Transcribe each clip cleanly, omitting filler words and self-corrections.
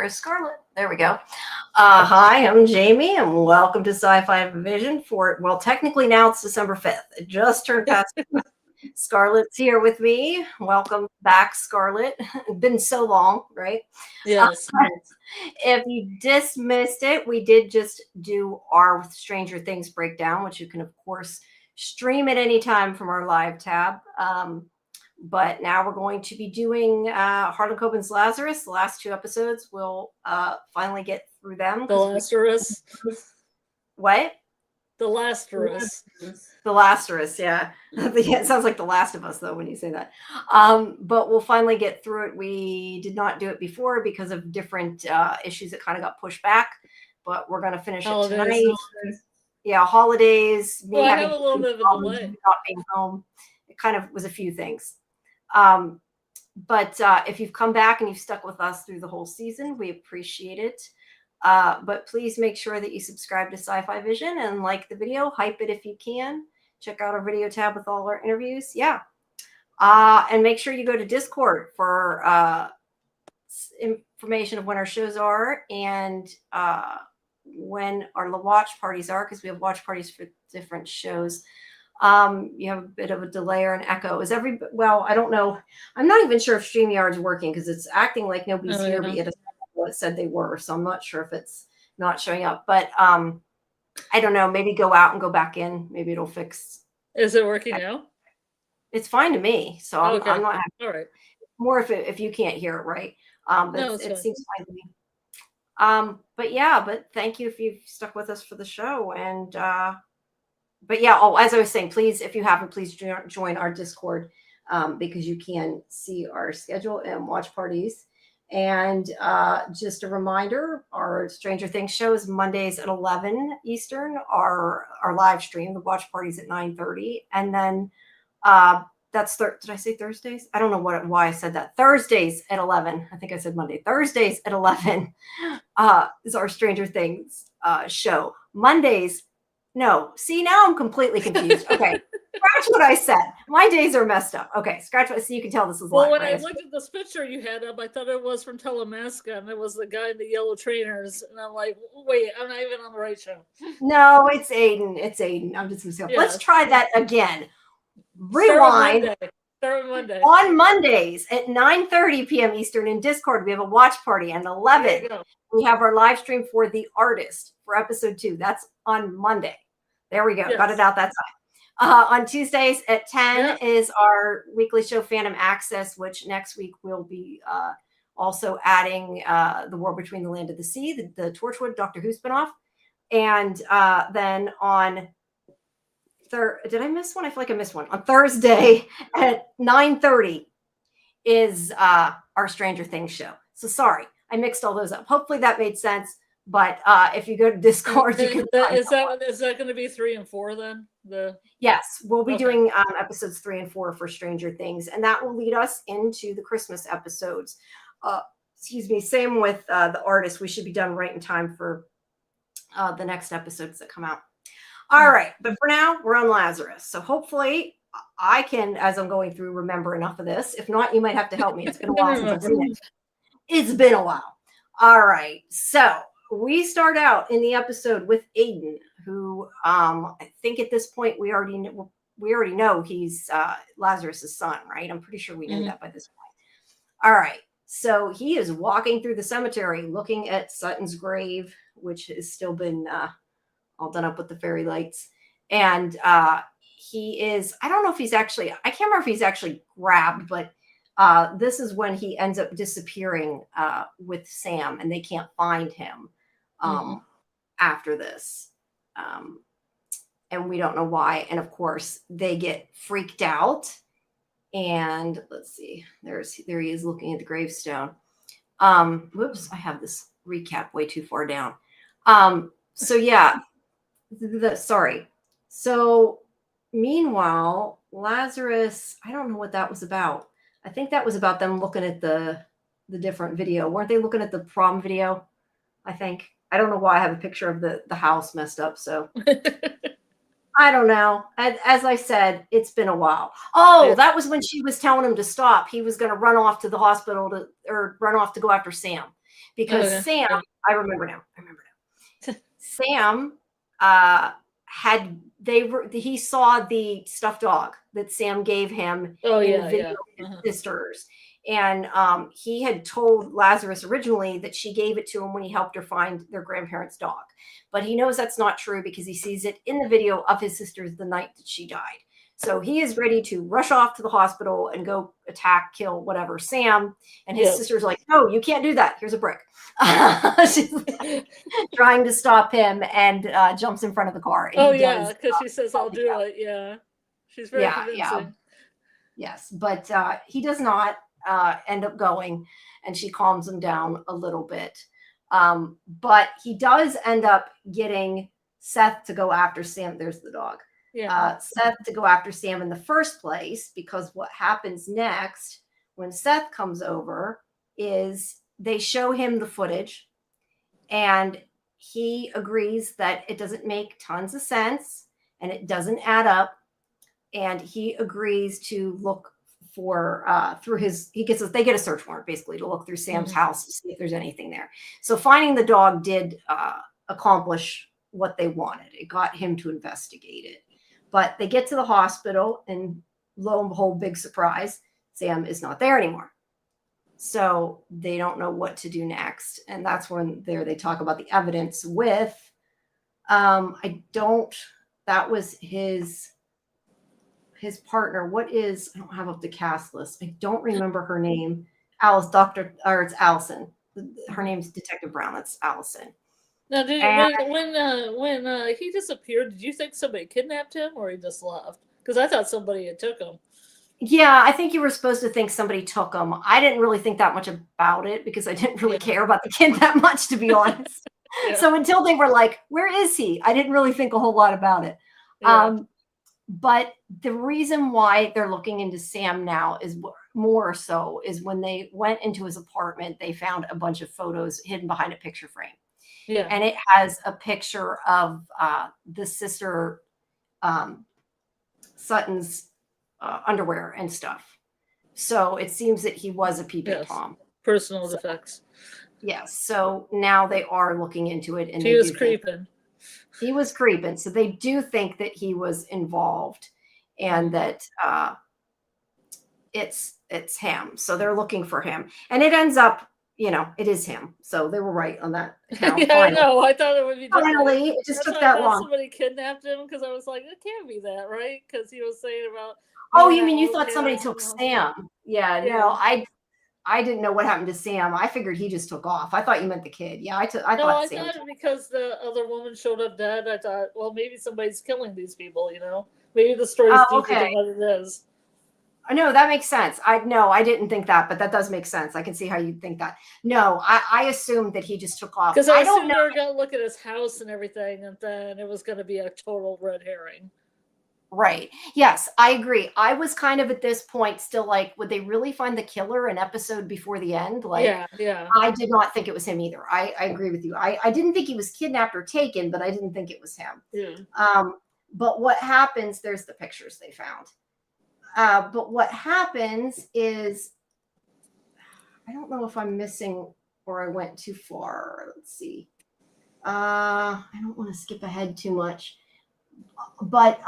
There's Scarlet. There we go. Hi, I'm Jamie, and welcome to Sci-Fi Vision for, well, technically now it's December 5th. It just turned past. Scarlet's here with me. Welcome back, Scarlet. It's been so long, right? Yes. If you dismissed it, we did just do our Stranger Things breakdown, which you can, of course, stream at any time from our live tab. But now we're going to be doing Harlan Coben's Lazarus. The last two episodes, we'll finally get through them. The Lazarus. What? The Lazarus. The Lazarus, yeah. It sounds like The Last of Us, though, when you say that. But we'll finally get through it. We did not do it before because of different issues that kind of got pushed back. But we're going to finish it tonight. Yeah, holidays. Well, I have a little bit of a delay. Not being home. It kind of was a few things. But if you've come back and you've stuck with us through the whole season, we appreciate it. But please make sure that you subscribe to Sci-Fi Vision and like the video, hype it if you can. Check out our video tab with all our interviews. Yeah. And make sure you go to Discord for information of when our shows are and when our watch parties are, because we have watch parties for different shows. You have a bit of a delay or an echo. Well, I don't know. I'm not even sure if StreamYard's working because it's acting like nobody's here, but yet it said they were. So I'm not sure if it's not showing up. But I don't know. Maybe go out and go back in. Maybe it'll fix. Is it working now? It's fine to me. So I'm not happy. All right. More if you can't hear it, right? But no, it seems fine to me. But yeah, but thank you if you've stuck with us for the show. And but yeah, as I was saying, please, if you haven't, please join our Discord because you can see our schedule and watch parties. And just a reminder, our Stranger Things show is Mondays at 11 Eastern, our live stream, the watch parties at 9:30. And then that's, did I say Thursdays? I don't know why I said that. Thursdays at 11. I think I said Monday. Thursdays at 11 is our Stranger Things show. Mondays. No, see, now I'm completely confused. Okay, scratch what I said. My days are messed up. Okay, scratch what, so you can tell this is well, live. When I looked at this picture you had up, I thought it was from Telemasca, and it was the guy in the yellow trainers. And I'm like, wait, I'm not even on the right show. No, it's Aiden. It's Aiden. I'm just going to let's try that again. Rewind. Start Monday. On Mondays at 9:30 p.m. Eastern in Discord, we have a watch party. And 11, we have our live stream for The Artist for episode 2. That's on Monday. There we go. Yes. Got it out that time. On Tuesdays at 10 is our weekly show, Fandom Access, which next week we'll be also adding The War Between the Land and the Sea, the Torchwood Doctor Who spinoff. And then on did I miss one? I feel like I missed one. On Thursday at 9:30 is our Stranger Things show. So sorry, I mixed all those up. Hopefully that made sense. But if you go to Discord, you can. Is that going to be 3 and 4 then? Yes, we'll be doing episodes 3 and 4 for Stranger Things, and that will lead us into the Christmas episodes. Excuse me. Same with The Artist. We should be done right in time for the next episodes that come out. All right, but for now, we're on Lazarus. So hopefully, I can, as I'm going through, remember enough of this. If not, you might have to help me. It's been a while since I've seen it. It's been a while. All right, so. We start out in the episode with Aiden, who I think at this point we already know he's Lazarus' son, right? I'm pretty sure we knew that by this point. All right, so he is walking through the cemetery looking at Sutton's grave, which has still been all done up with the fairy lights, and he is. I don't know if he's actually. I can't remember if he's actually grabbed, but. This is when he ends up disappearing with Sam, and they can't find him after this. And we don't know why. And of course, they get freaked out. And let's see, there he is looking at the gravestone. Whoops, I have this recap way too far down. So yeah, sorry. So meanwhile, Lazarus, I don't know what that was about. I think that was about them looking at the different video. Weren't they looking at the prom video? I think. I don't know why I have a picture of the house messed up. So I don't know. As I said, it's been a while. Oh, that was when she was telling him to stop. He was going to run off to the hospital or run off to go after Sam because Okay. Sam, Yeah. I remember now. Sam he saw the stuffed dog that Sam gave him Oh in the yeah, video yeah. of his sisters. And he had told Lazarus originally that she gave it to him when he helped her find their grandparents' dog. But he knows that's not true because he sees it in the video of his sisters the night that she died. So he is ready to rush off to the hospital and go attack, kill, whatever, Sam. And his Yep. sister's like, no, you can't do that. Here's a brick. She's like, trying to stop him and jumps in front of the car. And Oh he yeah, does. because she says I'll do it. Yeah. She's very convincing. Yes. But he does not end up going, and she calms him down a little bit. But he does end up getting Seth to go after Sam. There's the dog. Yeah. Seth to go after Sam in the first place, because what happens next when Seth comes over is they show him the footage, and he agrees that it doesn't make tons of sense and it doesn't add up. And he agrees to look for they get a search warrant basically to look through Sam's house to see if there's anything there. So finding the dog did accomplish what they wanted. It got him to investigate it. But they get to the hospital, and lo and behold, big surprise, Sam is not there anymore. So they don't know what to do next. And that's when they talk about the evidence with, that was his partner. I don't have up the cast list. I don't remember her name. It's Allison. Her name's Detective Brown. That's Allison. Now, when he disappeared, did you think somebody kidnapped him or he just left? Because I thought somebody had took him. Yeah, I think you were supposed to think somebody took him. I didn't really think that much about it because I didn't really care about the kid that much, to be honest. Yeah. So until they were like, where is he? I didn't really think a whole lot about it. Yeah. But the reason why they're looking into Sam now is more so is when they went into his apartment, they found a bunch of photos hidden behind a picture frame. Yeah. And it has a picture of the sister Sutton's underwear and stuff. So it seems that he was a peeping Tom. Personal defects. Yes. So now they are looking into it. And he was creeping. He was creeping. So they do think that he was involved and that it's him. So they're looking for him. And it ends up, it is him. So they were right on that account. Yeah, I know. I thought it would be different. Finally, it just took that long. Somebody kidnapped him because I was like, it can't be that, right? Because he was saying about. Oh, you mean you thought somebody took Sam? Yeah, no, I didn't know what happened to Sam. I figured he just took off. I thought you meant the kid. Yeah, I thought Sam. Thought because the other woman showed up dead. I thought, well, maybe somebody's killing these people. Maybe the story's deeper than what it is. No, that makes sense. I didn't think that, but that does make sense. I can see how you think that. No, I assumed that he just took off. Because I assumed they were going to look at his house and everything, and then it was going to be a total red herring. Right. Yes, I agree. I was kind of at this point still like, would they really find the killer an episode before the end? Like, yeah. I did not think it was him either. I agree with you. I didn't think he was kidnapped or taken, but I didn't think it was him. Yeah. But what happens, there's the pictures they found. But what happens is, I don't know if I'm missing or I went too far. Let's see. I don't want to skip ahead too much. But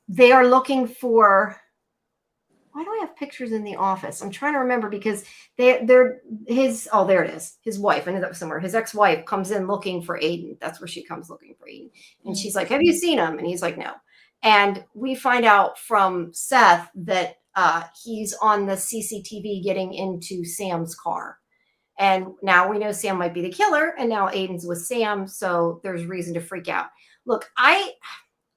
they are looking for. Why do I have pictures in the office? I'm trying to remember because there it is. His wife. I knew that was somewhere. His ex-wife comes in looking for Aiden. That's where she comes looking for Aiden. And she's like, have you seen him? And he's like, no. And we find out from Seth that he's on the CCTV getting into Sam's car. And now we know Sam might be the killer. And now Aiden's with Sam. So there's reason to freak out. Look, I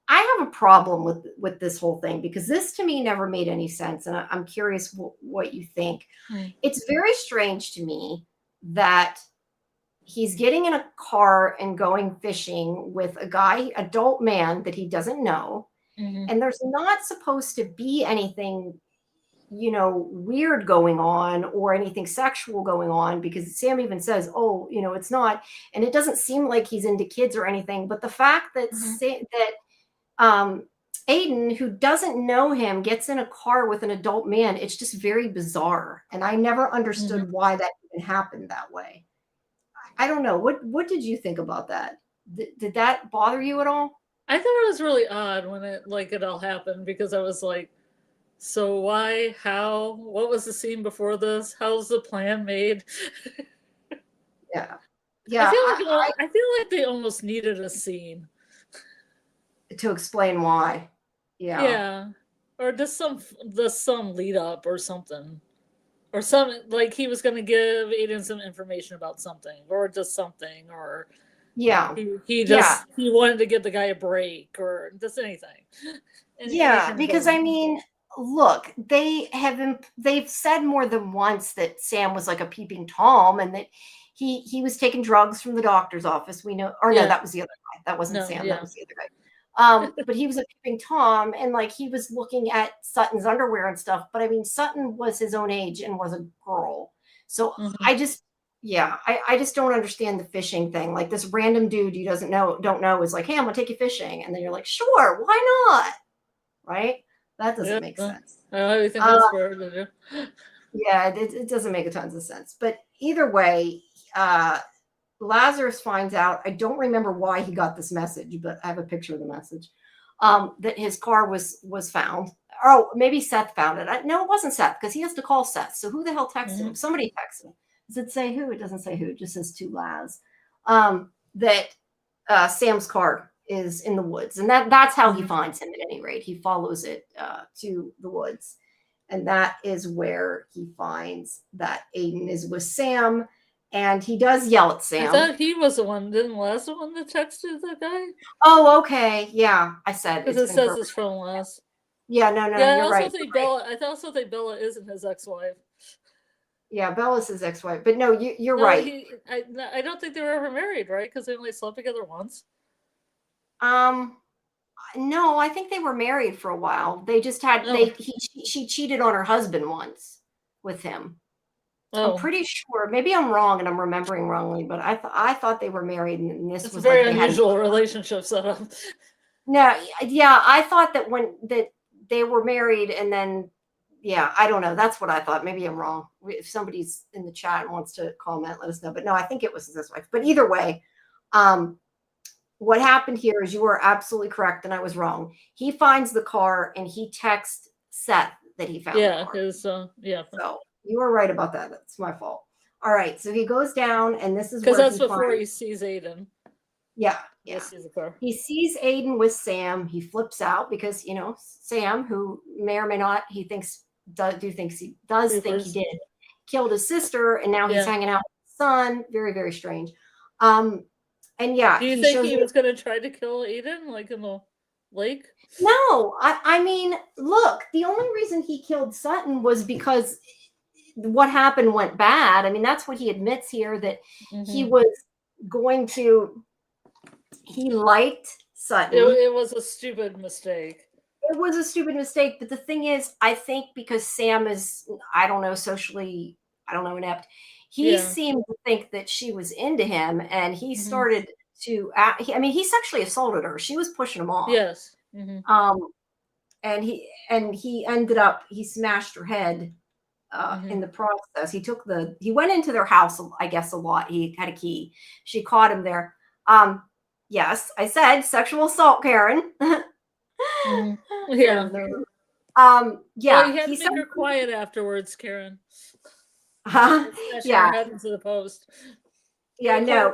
have a problem with this whole thing because this to me never made any sense. And I'm curious what you think. It's very strange to me that he's getting in a car and going fishing with adult man that he doesn't know. Mm-hmm. And there's not supposed to be anything, weird going on or anything sexual going on because Sam even says, it's not. And it doesn't seem like he's into kids or anything. But the fact that Aiden, who doesn't know him, gets in a car with an adult man, it's just very bizarre. And I never understood why that even happened that way. I don't know. What did you think about that? Did that bother you at all? I thought it was really odd when it all happened, because I was like, so why, how, what was the scene before this? How's the plan made? Yeah. I Yeah, feel like they almost needed a scene. to explain why. Yeah. Yeah. Or just some lead up or something. Or some, like, he was gonna give Aiden some information about something, or just something, or Yeah. he Yeah. wanted to give the guy a break, or just anything. Yeah, Anything because good. I mean, look, they've said more than once that Sam was like a peeping Tom, and that he was taking drugs from the doctor's office. We know, or no, Yeah. that was the other guy. That wasn't No, Sam. yeah. That was the other guy. But he was a peeping Tom, and like he was looking at Sutton's underwear and stuff. But I mean, Sutton was his own age and was a girl, so Mhm. I just. Yeah, I just don't understand the fishing thing. Like this random dude you don't know is like, hey, I'm gonna take you fishing, and then you're like, sure, why not? Right? That doesn't Yeah. make sense. I think Uh, that's fair to do. yeah, it doesn't make a tons of sense. But either way, Lazarus finds out. I don't remember why he got this message, but I have a picture of the message. That his car was found. Oh, maybe Seth found it. No, it wasn't Seth because he has to call Seth. So who the hell texted him? Somebody texted him. Does it say who? It doesn't say who. It just says to Laz. That Sam's car is in the woods, and that's how he finds him. At any rate, he follows it to the woods, and that is where he finds that Aiden is with Sam, and he does yell at I Sam. thought he was the one. Didn't Les the one that texted the guy? Oh, okay, yeah, I said Because it says it's from Les. Yeah, no, Yeah, you're I right. also think Bella. I also think Bella isn't his ex-wife. Yeah, Bella's his ex-wife, but no, you're No, right. I don't think they were ever married, right? Because they only slept together once. No, I think they were married for a while. They just had Oh. she cheated on her husband once with him. I'm Oh, pretty sure. Maybe I'm wrong and I'm remembering wrongly, but I thought they were married, and this it's a was very like they had. unusual relationship setup. No, yeah, I thought that they were married, and then yeah, I don't know. That's what I thought. Maybe I'm wrong. If somebody's in the chat and wants to comment, let us know. But no, I think it was his wife. But either way, what happened here is you are absolutely correct, and I was wrong. He finds the car and he texts Seth that he found the car. Yeah. So you were right about that. That's my fault. All right, so he goes down, and this is Because where that's before he sees Aiden. Yeah. Sees the car. He sees Aiden with Sam. He flips out because Sam, who may or may not, he thinks think he did, killed his sister, and now he's hanging out with his son. Very, very strange. And yeah, do you think he was going to try to kill Aiden, like in the lake? No, I mean, look, the only reason he killed Sutton was because what happened went bad. I mean, that's what he admits here, that he was going to. He liked Sutton. It was a stupid mistake. It was a stupid mistake, but the thing is, I think because Sam is, I don't know, socially, inept, he seemed to think that she was into him, and he started to, he sexually assaulted her. She was pushing him off. Yes. And he ended up, he smashed her head in the process. He went into their house, I guess, a lot. He had a key. She caught him there. Yes, I said sexual assault, Karen. Yeah. Yeah. Well, you had to make her quiet afterwards, Karen. Yeah. Her head into the post. Yeah, no.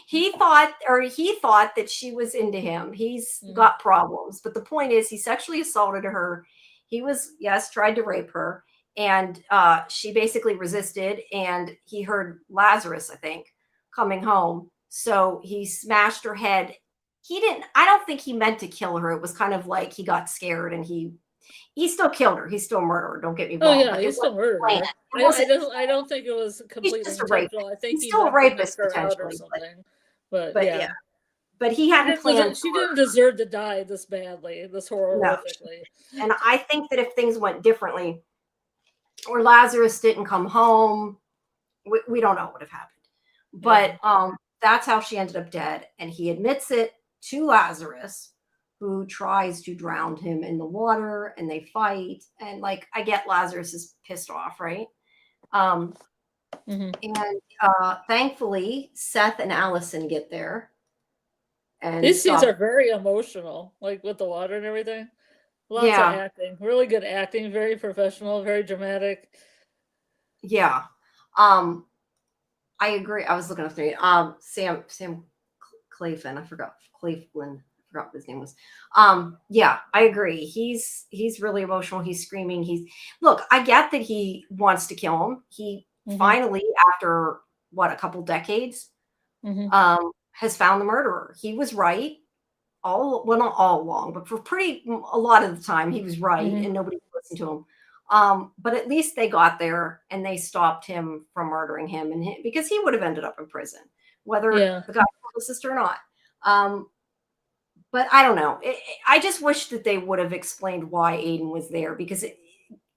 He thought that she was into him. He's got problems, but the point is, he sexually assaulted her. He was, tried to rape her, and she basically resisted, and he heard Lazarus, I think, coming home. So he smashed her head. I don't think he meant to kill her. It was kind of like he got scared, and he still killed her. He still murdered her. Don't get me wrong. Oh yeah, he still murdered her. I don't think it was completely intentional. I think he's still a rapist potentially, or something. But yeah. But he hadn't planned. She didn't deserve to die this badly, this horrifically. No. And I think that if things went differently, or Lazarus didn't come home, we don't know what would have happened. But that's how she ended up dead. And he admits it to Lazarus, who tries to drown him in the water, and they fight. And like, I get Lazarus is pissed off, right? Hmm. And thankfully, Seth and Allison get there and These scenes are stop. very emotional, like with the water and everything. Lots of Yeah, acting, really good acting, very professional, very dramatic. yeah. I agree. I was looking up the Sam Clayfin. I forgot Clayflin. I forgot what his name was. Yeah, I agree. He's really emotional. He's screaming. Look. I get that he wants to kill him. He Hmm. finally, after what, a couple decades, Hmm. has found the murderer. He was right not all along, but for a lot of the time, he was right, Hmm. and nobody listened to him. But at least they got there and they stopped him from murdering him, because he would have ended up in prison, whether Yeah, the guy killed his sister or not. Um, but I don't know. I just wish that they would have explained why Aiden was there, because yeah.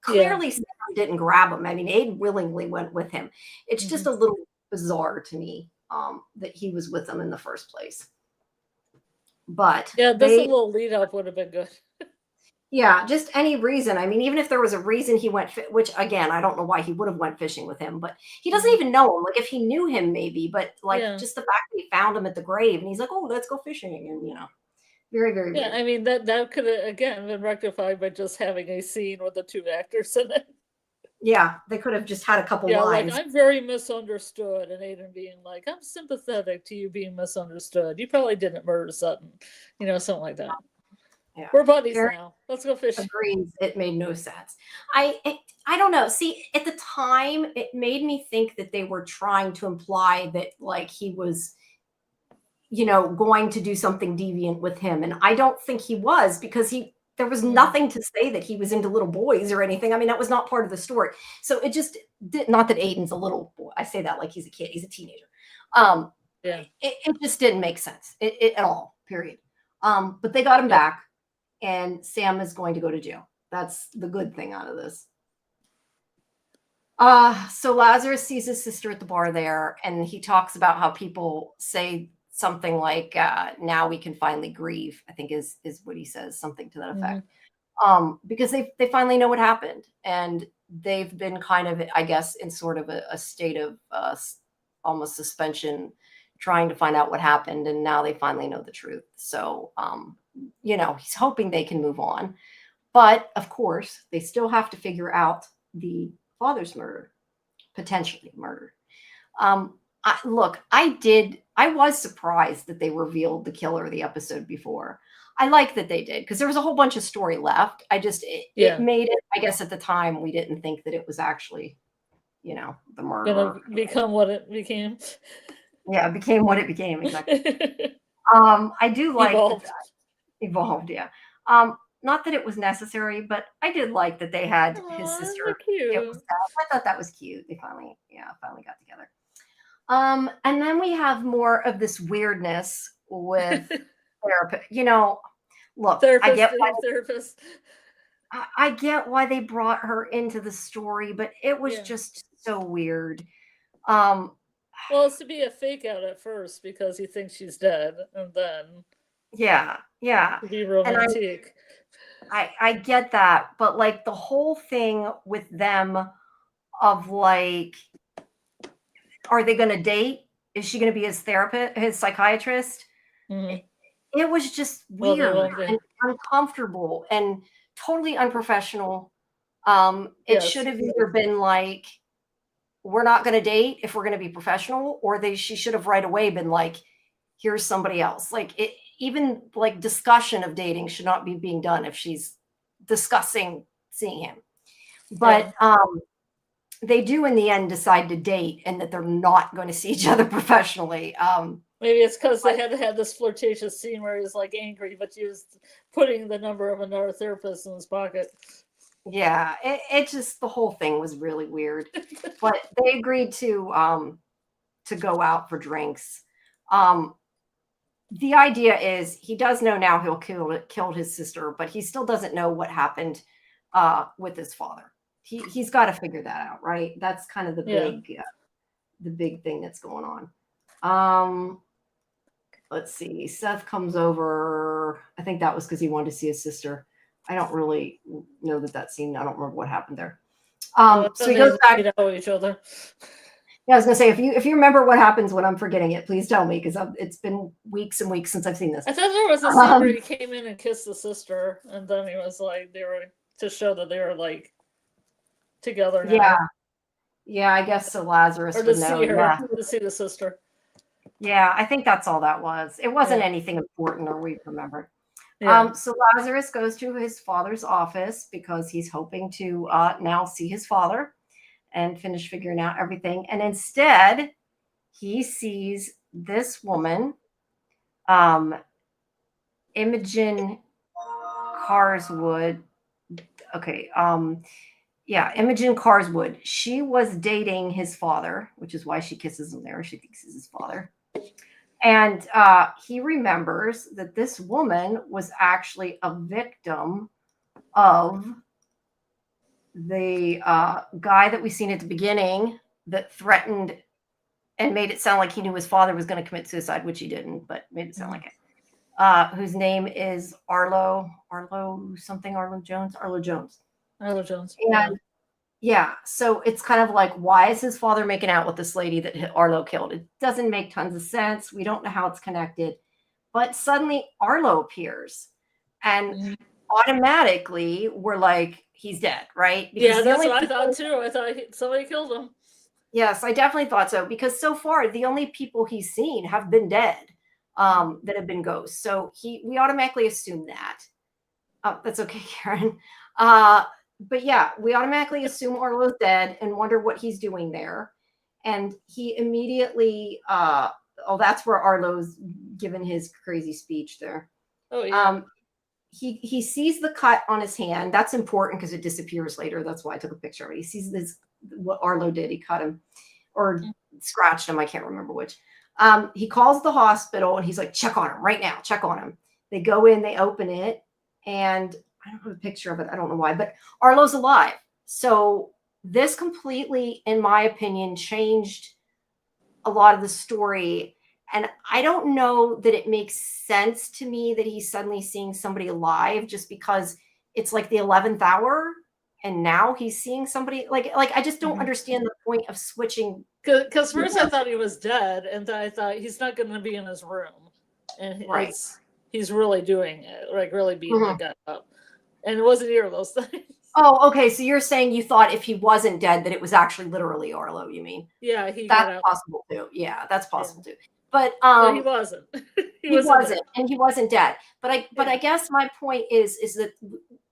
clearly Sam didn't grab him. I mean, Aiden willingly went with him. It's Hmm. just a little bizarre to me, that he was with them in the first place. But Yeah, this a little lead up would have been good. yeah, just any reason. I mean, even if there was a reason he went, which again, I don't know why he would have went fishing with him, but he doesn't Hmm. even know him. Like, if he knew him, maybe, but like Yeah. just the fact that he found him at the grave and he's like, "Oh, let's go fishing," and very, very Yeah, weird. I mean that could have again been rectified by just having a scene with the two actors in it. Yeah, they could have just had a couple Yeah, like lines. I'm very misunderstood, and Aiden being like, I'm sympathetic to you being misunderstood. You probably didn't murder Sutton, something like that. Yeah, We're buddies Karen now. Let's go fish. agrees. It made no sense. I don't know. See, at the time, it made me think that they were trying to imply that like he was going to do something deviant with him. And I don't think he was, because there was Mm, nothing to say that he was into little boys or anything. I mean, that was not part of the story. So it just did not that Aiden's a little boy. I say that like he's a kid, he's a teenager. Um, yeah, it just didn't make sense at all, period. But they got him yep. back, and Sam is going to go to jail. That's the good thing out of this. So Lazarus sees his sister at the bar there, and he talks about how people say something like, "Now we can finally grieve." I think is what he says, something to that Hmm. effect. Because they finally know what happened, and they've been kind of, I guess, in sort of a state of almost suspension, trying to find out what happened, and now they finally know the truth. So, he's hoping they can move on, but of course, they still have to figure out the father's murder, potentially murdered. Look, I was surprised that they revealed the killer the episode before. I like that they did, because there was a whole bunch of story left. It Yeah, made it, I guess at the time we didn't think that it was actually, the gonna murderer. become what it became. Yeah, it became what it became, exactly. I do like that. Evolved. Evolved, yeah. Not that it was necessary, but I did like that they had his Aw, they're sister get with cute. Seth. I thought that was cute. They finally got together. And then we have more of this weirdness with therapy. Look, Therapist, Dave, therapist. I get why they brought her into the story, but it was Yeah. just so weird. Um, Well, it's to be a fake out at first because he thinks she's dead, and then yeah, yeah. to be And romantic. I get that, but like the whole thing with them of like, are they going to date? Is she going to be his therapist, his psychiatrist? Hmm. It was just Well, they weird won't be. and uncomfortable and totally unprofessional. It should Yes. have either been like, we're not going to date if we're going to be professional, or she should have right away been like, here's somebody else. Like, even like discussion of dating should not be being done if she's discussing seeing him. Yeah. But they do in the end decide to date, and that they're not going to see each other professionally. Maybe it's because they had to have this flirtatious scene where he's like angry, but he was putting the number of another therapist in his pocket. Yeah, it just, the whole thing was really weird. But they agreed to go out for drinks. Um, the idea is he does know now killed his sister, but he still doesn't know what happened with his father. He's got to figure that out, right? That's kind of Yeah. the big thing that's going on. Um, let's see. Seth comes over. I think that was because he wanted to see his sister. I don't really know that scene. I don't remember what happened there. Oh, So he goes back. they know each other. Yeah, I was gonna say if you remember what happens when I'm forgetting it, please tell me because it's been weeks and weeks since I've seen this. I thought there was a scene where he came in and kissed the sister, and then he was like, they were to show that they were like together now. Yeah, yeah, I guess so. Lazarus Or would to know. see her, Yeah, to see the sister. yeah, I think that's all that was. It wasn't Yeah. anything important, or we remember. Yeah. So Lazarus goes to his father's office because he's hoping to now see his father and finish figuring out everything. And instead, he sees this woman, um, Imogen Carswood. Okay, yeah, Imogen Carswood. She was dating his father, which is why she kisses him there. She thinks he's his father. And he remembers that this woman was actually a victim of the guy that we seen at the beginning that threatened and made it sound like he knew his father was going to commit suicide, which he didn't, but made it sound like it. Whose name is Arlo Jones. Arlo Jones. And yeah, so it's kind of like, why is his father making out with this lady that Arlo killed? It doesn't make tons of sense. We don't know how it's connected. But suddenly Arlo appears, and automatically we're like, he's dead, right? Because yeah, that's what I thought too. I thought somebody killed him. Yes, I definitely thought so, because so far the only people he's seen have been dead, that have been ghosts. So we automatically assume that. That's okay, Karen. But yeah, we automatically assume Arlo's dead and wonder what he's doing there. And he immediately, that's where Arlo's given his crazy speech there. Oh yeah. He sees the cut on his hand. That's important because it disappears later. That's why I took a picture of it. He sees this, what Arlo did. He cut him or scratched him. I can't remember which. He calls the hospital and he's like, check on him right now. Check on him. They go in, they open it, and I don't have a picture of it. I don't know why, but Arlo's alive. So this completely, in my opinion, changed a lot of the story. And I don't know that it makes sense to me that he's suddenly seeing somebody alive just because it's like the 11th hour and now he's seeing somebody like I just don't understand the point of switching. Because first I thought he was dead, and then I thought he's not going to be in his room. And right. He's really doing it, like really beating the guy up. And it wasn't either of those things. Oh, okay. So you're saying you thought if he wasn't dead that it was actually literally Arlo, you mean? Yeah, that's possible too. Yeah, that's possible too. But he wasn't. he wasn't, and he wasn't dead. But I guess my point is that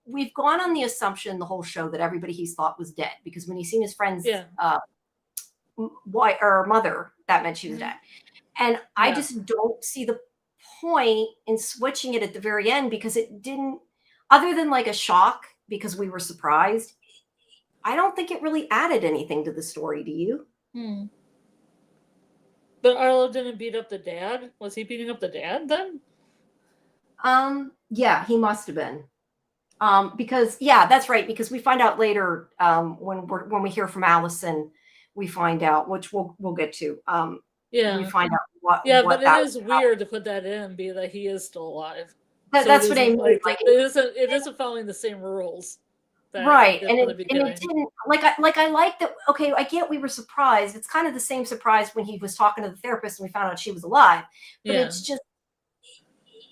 we've gone on the assumption the whole show that everybody he's thought was dead, because when he's seen his friend's wife or mother, that meant she was dead. And I just don't see the point in switching it at the very end, because it didn't, other than like a shock because we were surprised, I don't think it really added anything to the story. Do you? But Arlo didn't beat up the dad. Was he beating up the dad then? Yeah, he must have been. Because that's right. Because we find out later, when we hear from Allison, we find out, which we'll get to. We find out what. Yeah, but it is weird to put that in, be that he is still alive. That's what I mean. Like it isn't following the same rules. Right, and it didn't like I like that. Okay, I get we were surprised. It's kind of the same surprise when he was talking to the therapist and we found out she was alive. But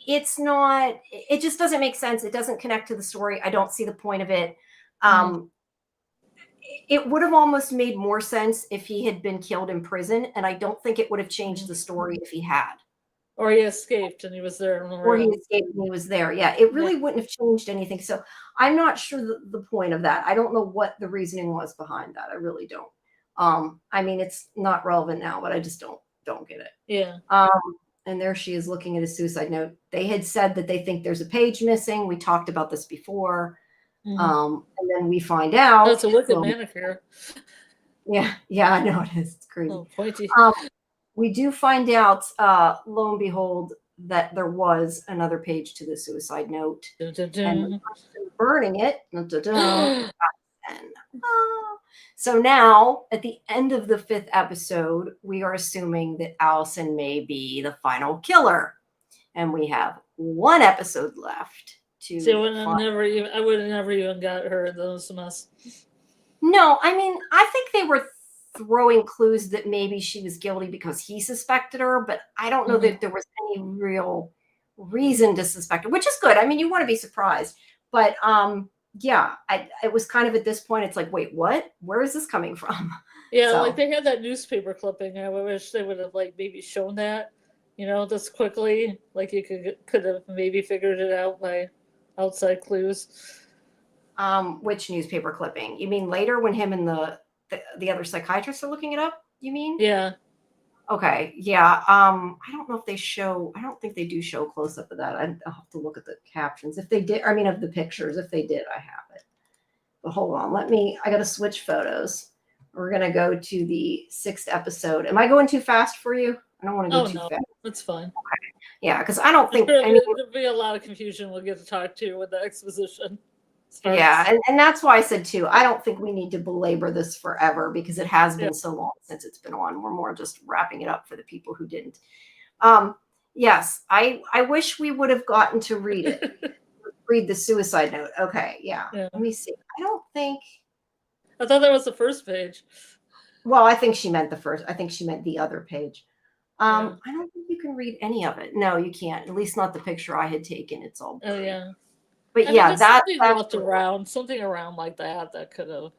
it's not. It just doesn't make sense. It doesn't connect to the story. I don't see the point of it. It would have almost made more sense if he had been killed in prison, and I don't think it would have changed the story if he had. Or he escaped and he was there. Or he escaped and he was there. Yeah, it really wouldn't have changed anything. So I'm not sure the point of that. I don't know what the reasoning was behind that. I really don't. I mean, it's not relevant now, but I just don't get it. Yeah. And there she is looking at a suicide note. They had said that they think there's a page missing. We talked about this before. And then we find out. That's a wicked manicure. Yeah, I know it is. It's crazy. Oh, pointy. We do find out, lo and behold, that there was another page to the suicide note. And the person burning it. So now, at the end of the 5th episode, we are assuming that Allison may be the final killer. And we have 1 episode left to. So I would have never even got her in those mess. No, I mean, I think they were throwing clues that maybe she was guilty because he suspected her, but I don't know that there was any real reason to suspect her, which is good. I mean, you want to be surprised, but yeah, it was kind of at this point, it's like, wait, what? Where is this coming from? Yeah, So, like they had that newspaper clipping. I wish they would have like maybe shown that, just quickly. Like you could have maybe figured it out by outside clues. which newspaper clipping? You mean later when him and the other psychiatrists are looking it up? You mean? Yeah. Okay. Yeah. I don't know if they show. I don't think they do show a close up of that. I'll have to look at the captions. If they did, I mean, of the pictures. If they did, I have it. But hold on. I got to switch photos. We're gonna go to the 6th episode. Am I going too fast for you? I don't want to go too fast. That's fine. Okay. Yeah, because I don't think. There'll be a lot of confusion we'll get to talk to with the exposition. Yeah, and that's why I said too, I don't think we need to belabor this forever because it has been so long since it's been on. We're more just wrapping it up for the people who didn't. Yes, I wish we would have gotten to read it. Read the suicide note. Okay, yeah. Let me see. I don't think. I thought that was the first page. Well, I think she meant the first. I think she meant the other page. I don't think you can read any of it. No, you can't. At least not the picture I had taken. It's all blurry. Oh yeah. But I mean, that's something around like that could have,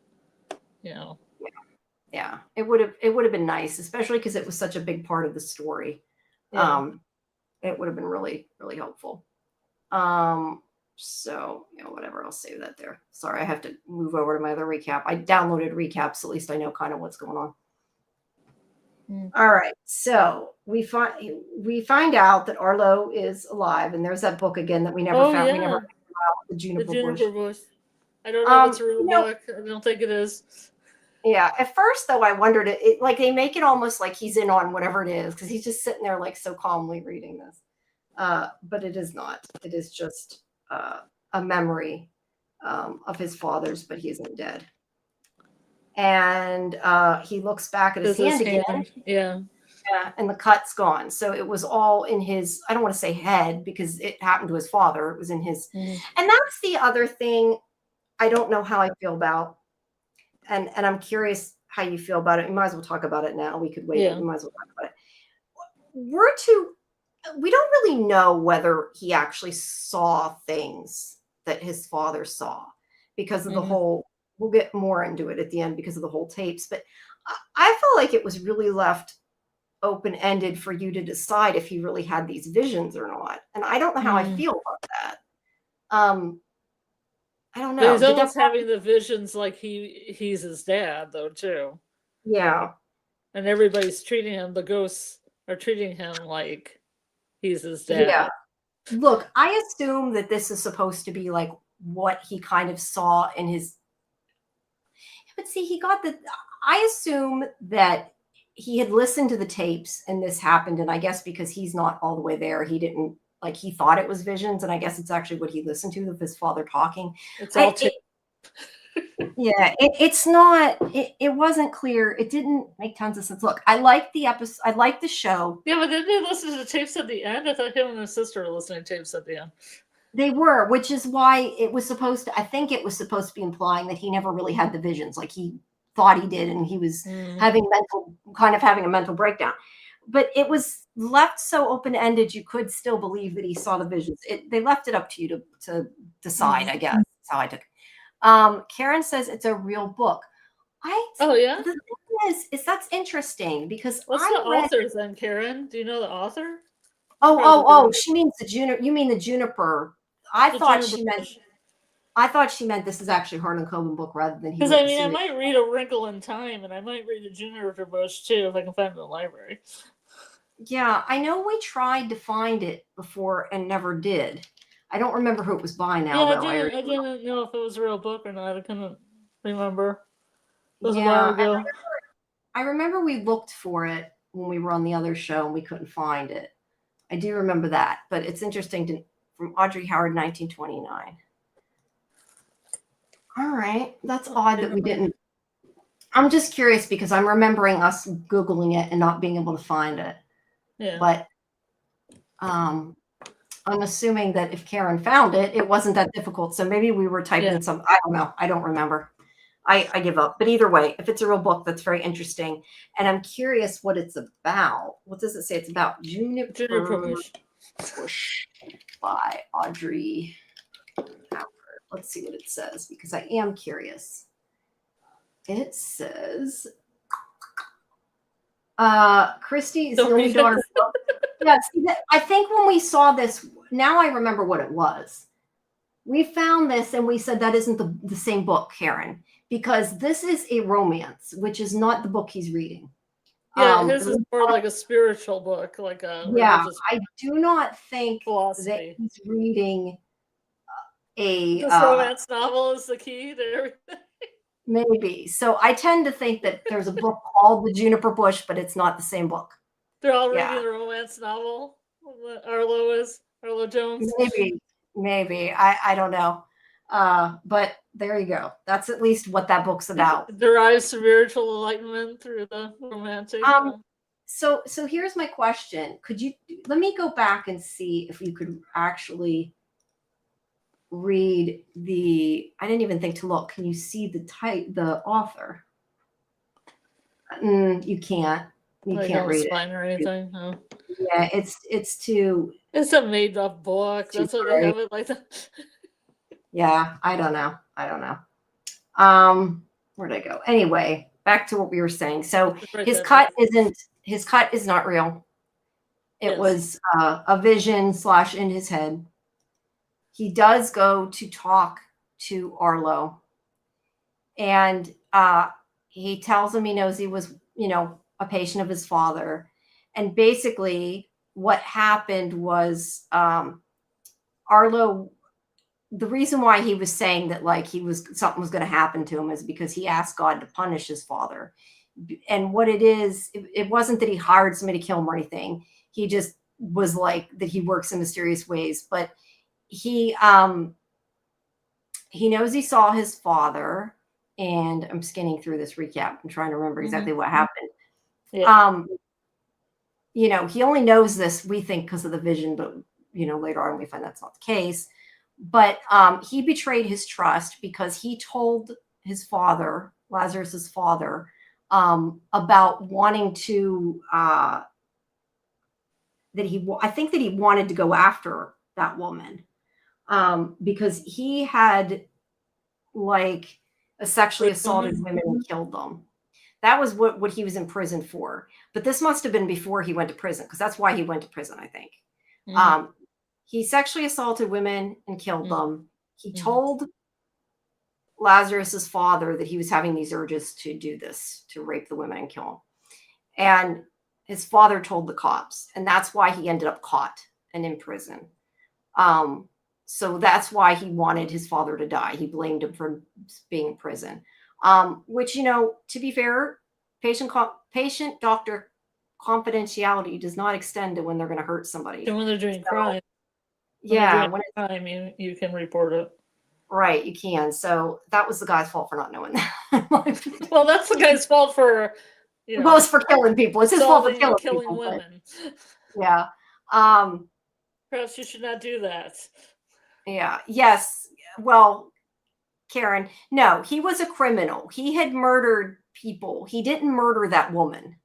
Yeah. It would have been nice, especially because it was such a big part of the story. Yeah. It would have been really, really helpful. So, whatever, I'll save that there. Sorry, I have to move over to my other recap. I downloaded recaps, at least I know kind of what's going on. All right, so we find out that Arlo is alive, and there's that book again that we never found. Yeah. We never found out, the Juniper Bush. I don't know if it's a real book. I don't think it is. Yeah, at first though, I wondered it like they make it almost like he's in on whatever it is because he's just sitting there like so calmly reading this, but it is not. It is just a memory of his father's, but he isn't dead. And he looks back at his hand again. Yeah, and the cut's gone. So it was all in his, I don't want to say head because it happened to his father. It was in his, and that's the other thing I don't know how I feel about. And I'm curious how you feel about it. You might as well talk about it now. We could wait. Yeah. We might as well talk about it. We don't really know whether he actually saw things that his father saw because of the whole, we'll get more into it at the end because of the whole tapes. But I felt like it was really left open-ended for you to decide if he really had these visions or not. And I don't know how I feel about that. I don't know. But he's almost having the visions like he's his dad, though, too. Yeah. And everybody's treating him, the ghosts are treating him like he's his dad. Yeah. Look, I assume that this is supposed to be like what he kind of saw in his. But see, I assume that he had listened to the tapes and this happened. And I guess because he's not all the way there, he didn't. Like he thought it was visions, and I guess it's actually what he listened to of his father talking. It's all yeah, it's not. It wasn't clear. It didn't make tons of sense. Look, I like the episode. I like the show. Yeah, but didn't they listen to the tapes at the end? I thought him and his sister were listening to tapes at the end. They were, which is why it was supposed to. I think it was supposed to be implying that he never really had the visions, like he thought he did, and he was having a mental breakdown. But it was left so open-ended, you could still believe that he saw the visions. They left it up to you to decide, I guess. That's how I took it. Karen says it's a real book. Oh, yeah? The thing is that's interesting because what's the author then, Karen? Do you know the author? Oh, she means the juniper. You mean the juniper. I thought she meant this is actually a Harlan Coben book rather than because I might read A Wrinkle in Time and I might read The Juniper Bush too if I can find it in the library. Yeah, I know we tried to find it before and never did. I don't remember who it was by now. Yeah, I didn't know if it was a real book or not. I couldn't remember. It was a yeah, while ago. I remember we looked for it when we were on the other show and we couldn't find it. I do remember that, but it's interesting from Audrey Howard, 1929. All right. That's odd that we didn't. I'm just curious because I'm remembering us Googling it and not being able to find it. Yeah. But I'm assuming that if Karen found it, it wasn't that difficult. So maybe we were typing some, I don't know. I don't remember. I give up. But either way, if it's a real book, that's very interesting. And I'm curious what it's about. What does it say it's about? Juniper Bush by Audrey Howard. Let's see what it says, because I am curious. It says, Christy is the only daughter. Yeah, I think when we saw this, now I remember what it was. We found this and we said that isn't the same book, Karen, because this is a romance, which is not the book he's reading. Yeah, his is more like a spiritual book, like a religious I do not think philosophy. that he's reading a this romance novel is the key to everything. Maybe. So I tend to think that there's a book called The Juniper Bush, but it's not the same book. They're all reading the romance novel. Arlo Jones. Maybe. I don't know. But there you go. That's at least what that book's about. Derives spiritual enlightenment through the romantic. So here's my question. Let me go back and see if you could actually read I didn't even think to look. Can you see the author? You can't. You can't read it. Or anything. No. Yeah, it's a made up book. That's what they have it like that. Yeah, I don't know. Where'd I go? Anyway, back to what we were saying. So his cut is not real. It was a vision / in his head. He does go to talk to Arlo, and he tells him he knows he was, a patient of his father. And basically what happened was Arlo, the reason why he was saying that like something was going to happen to him is because he asked God to punish his father. And what it is, it wasn't that he hired somebody to kill him or anything. He just was like that he works in mysterious ways. But he knows he saw his father, and I'm scanning through this recap. I'm trying to remember exactly what happened. Yeah. He only knows this, we think, because of the vision, but later on we find that's not the case. But he betrayed his trust because he told his father, Lazarus's father, about wanting to I think that he wanted to go after that woman because he had sexually assaulted women and killed them. That was what he was in prison for. But this must have been before he went to prison, because that's why he went to prison, I think. He sexually assaulted women and killed them. He told Lazarus's father that he was having these urges to do this, to rape the women and kill them. And his father told the cops, and that's why he ended up caught and in prison. So that's why he wanted his father to die. He blamed him for being in prison. Which, to be fair, patient-doctor confidentiality does not extend to when they're going to hurt somebody. And when they're doing crime. When it's crime, you can report it. Right, you can. So that was the guy's fault for not knowing that. Well, that's the guy's fault for, well, it's for killing people. It's his fault for killing people, women. Yeah. Perhaps you should not do that. Yeah. Yes. Well, Karen, no, he was a criminal. He had murdered people. He didn't murder that woman.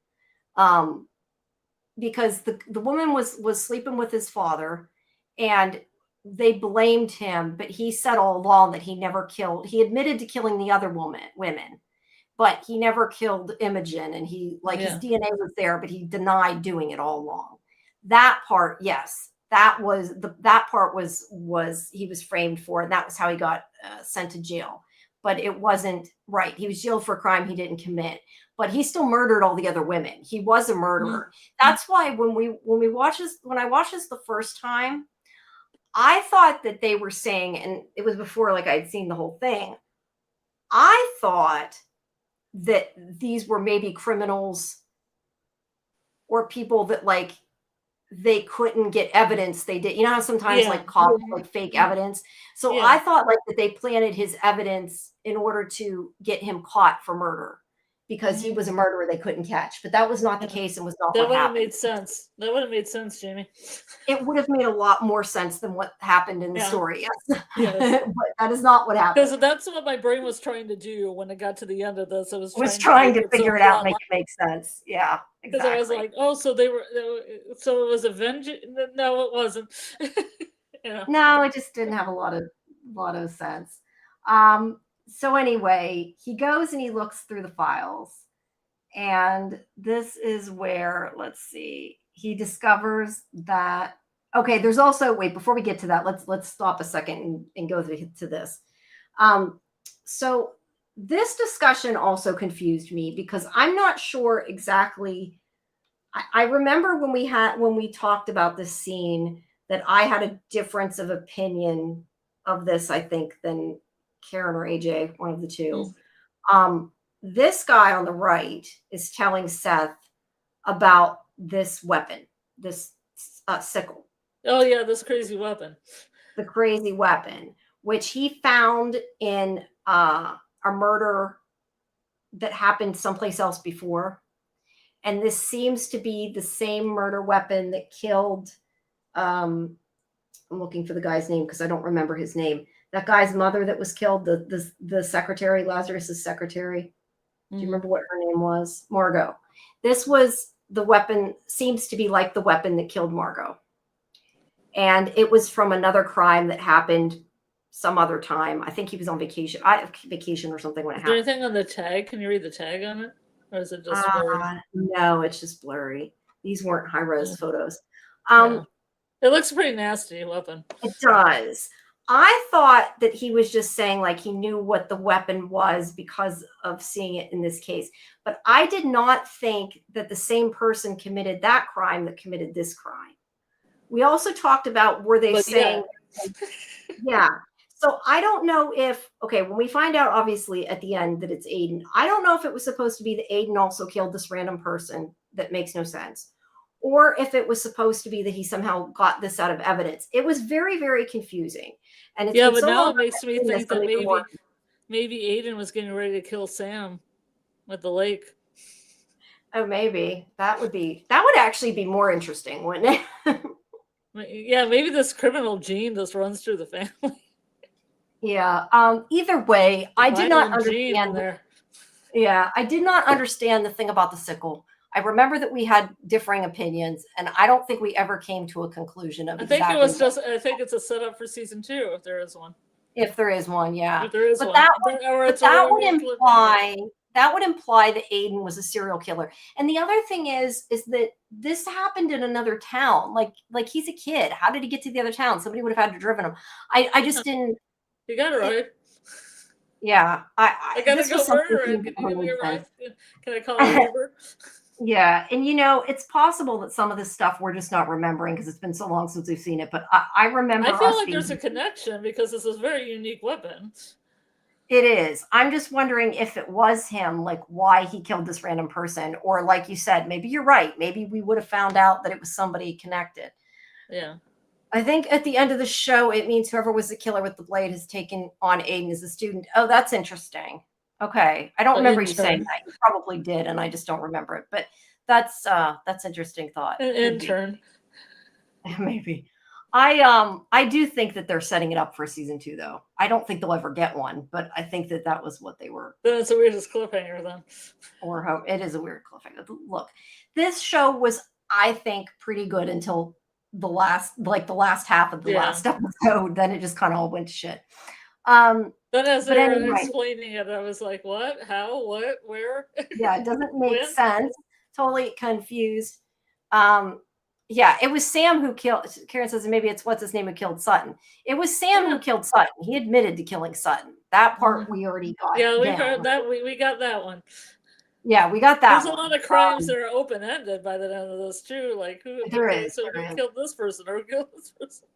Because the woman was sleeping with his father, and they blamed him, but he said all along that he never killed. He admitted to killing the other women, but he never killed Imogen, and his DNA was there, but he denied doing it all along. That part, yes. That part was he was framed for, and that was how he got sent to jail. But it wasn't right. He was jailed for a crime he didn't commit, but he still murdered all the other women. He was a murderer. That's why when I watched this the first time, I thought that they were saying, and it was before I'd seen the whole thing, I thought that these were maybe criminals or people that they couldn't get evidence. They did, how sometimes cops fake evidence. So I thought that they planted his evidence in order to get him caught for murder. because he was a murderer they couldn't catch. But that was not the case and was not what would have happened. made sense. That would have made sense, Jamie. It would have made a lot more sense than what happened in the story. Yes. Yes. But that is not what happened. Because that's what my brain was trying to do when it got to the end of this. It was trying to figure it out, make it make sense. Yeah, exactly. Because I was like, oh, so they were, so it was avenging. No, it wasn't. No, it just didn't have a lot of sense. So anyway, he goes and he looks through the files, and this is where, let's see, he discovers that, okay, there's also, wait, before we get to that, let's stop a second and go to this. So this discussion also confused me because I'm not sure exactly. I remember when we talked about this scene that I had a difference of opinion of this, I think, than Karen or AJ, one of the two. This guy on the right is telling Seth about this weapon, this sickle. Oh yeah, this crazy weapon. The crazy weapon, which he found in a murder that happened someplace else before. And this seems to be the same murder weapon that killed, I'm looking for the guy's name because I don't remember his name. That guy's mother that was killed, the secretary, Lazarus's secretary. Do you remember what her name was? Margot. This was the weapon, seems to be like the weapon that killed Margot. And it was from another crime that happened some other time. I think he was on vacation. Vacation or something when it happened. Is there anything on the tag? Can you read the tag on it? Or is it just blurry? No, it's just blurry. These weren't high-res photos. It looks pretty nasty, weapon. It does. I thought that he was just saying like he knew what the weapon was because of seeing it in this case. But I did not think that the same person committed that crime that committed this crime. We also talked about, were they saying, yeah. So I don't know if, okay, when we find out obviously at the end that it's Aiden, I don't know if it was supposed to be that Aiden also killed this random person that makes no sense, or if it was supposed to be that he somehow got this out of evidence. It was very, very confusing. And it's but now it makes me think that maybe Aiden was getting ready to kill Sam at the lake. Oh, maybe that would actually be more interesting, wouldn't it? Yeah, maybe this criminal gene just runs through the family. Yeah. Either way, I did not understand. Yeah, I did not understand the thing about the sickle. I remember that we had differing opinions, and I don't think we ever came to a conclusion of. I think it was just. I think it's a setup for season 2, if there is one. If there is one, yeah. If there is one, that would imply that Aiden was a serial killer. And the other thing is that this happened in another town. Like he's a kid. How did he get to the other town? Somebody would have had to driven him. I just didn't. You got it right. Yeah, I gotta go murder. Can I call an Uber? Yeah, and it's possible that some of this stuff we're just not remembering because it's been so long since we've seen it. But I remember. I feel like there's a connection because this is a very unique weapon. It is. I'm just wondering if it was him, like why he killed this random person, or like you said, maybe you're right. Maybe we would have found out that it was somebody connected. Yeah. I think at the end of the show, it means whoever was the killer with the blade has taken on Aiden as a student. Oh, that's interesting. Okay. I don't remember you saying that. You probably did, and I just don't remember it. But that's interesting thought. An intern. Maybe. I do think that they're setting it up for season 2, though. I don't think they'll ever get one, but I think that was what they were. Then it's the weirdest cliffhanger, then. Or how it is a weird cliffhanger. Look, this show was, I think, pretty good until the last half of the last episode. Then it just kind of all went to shit. Then as they were explaining it, I was like, what? How? What? Where? Yeah, it doesn't make sense. Totally confused. Yeah, it was Sam who killed. Karen says maybe it's what's his name who killed Sutton. It was Sam who killed Sutton. He admitted to killing Sutton. That part we already got. Yeah, we heard that. We got that one. Yeah, we got that. There's a lot of crimes that are open ended by the end of this too. Like who killed this person or who killed this person?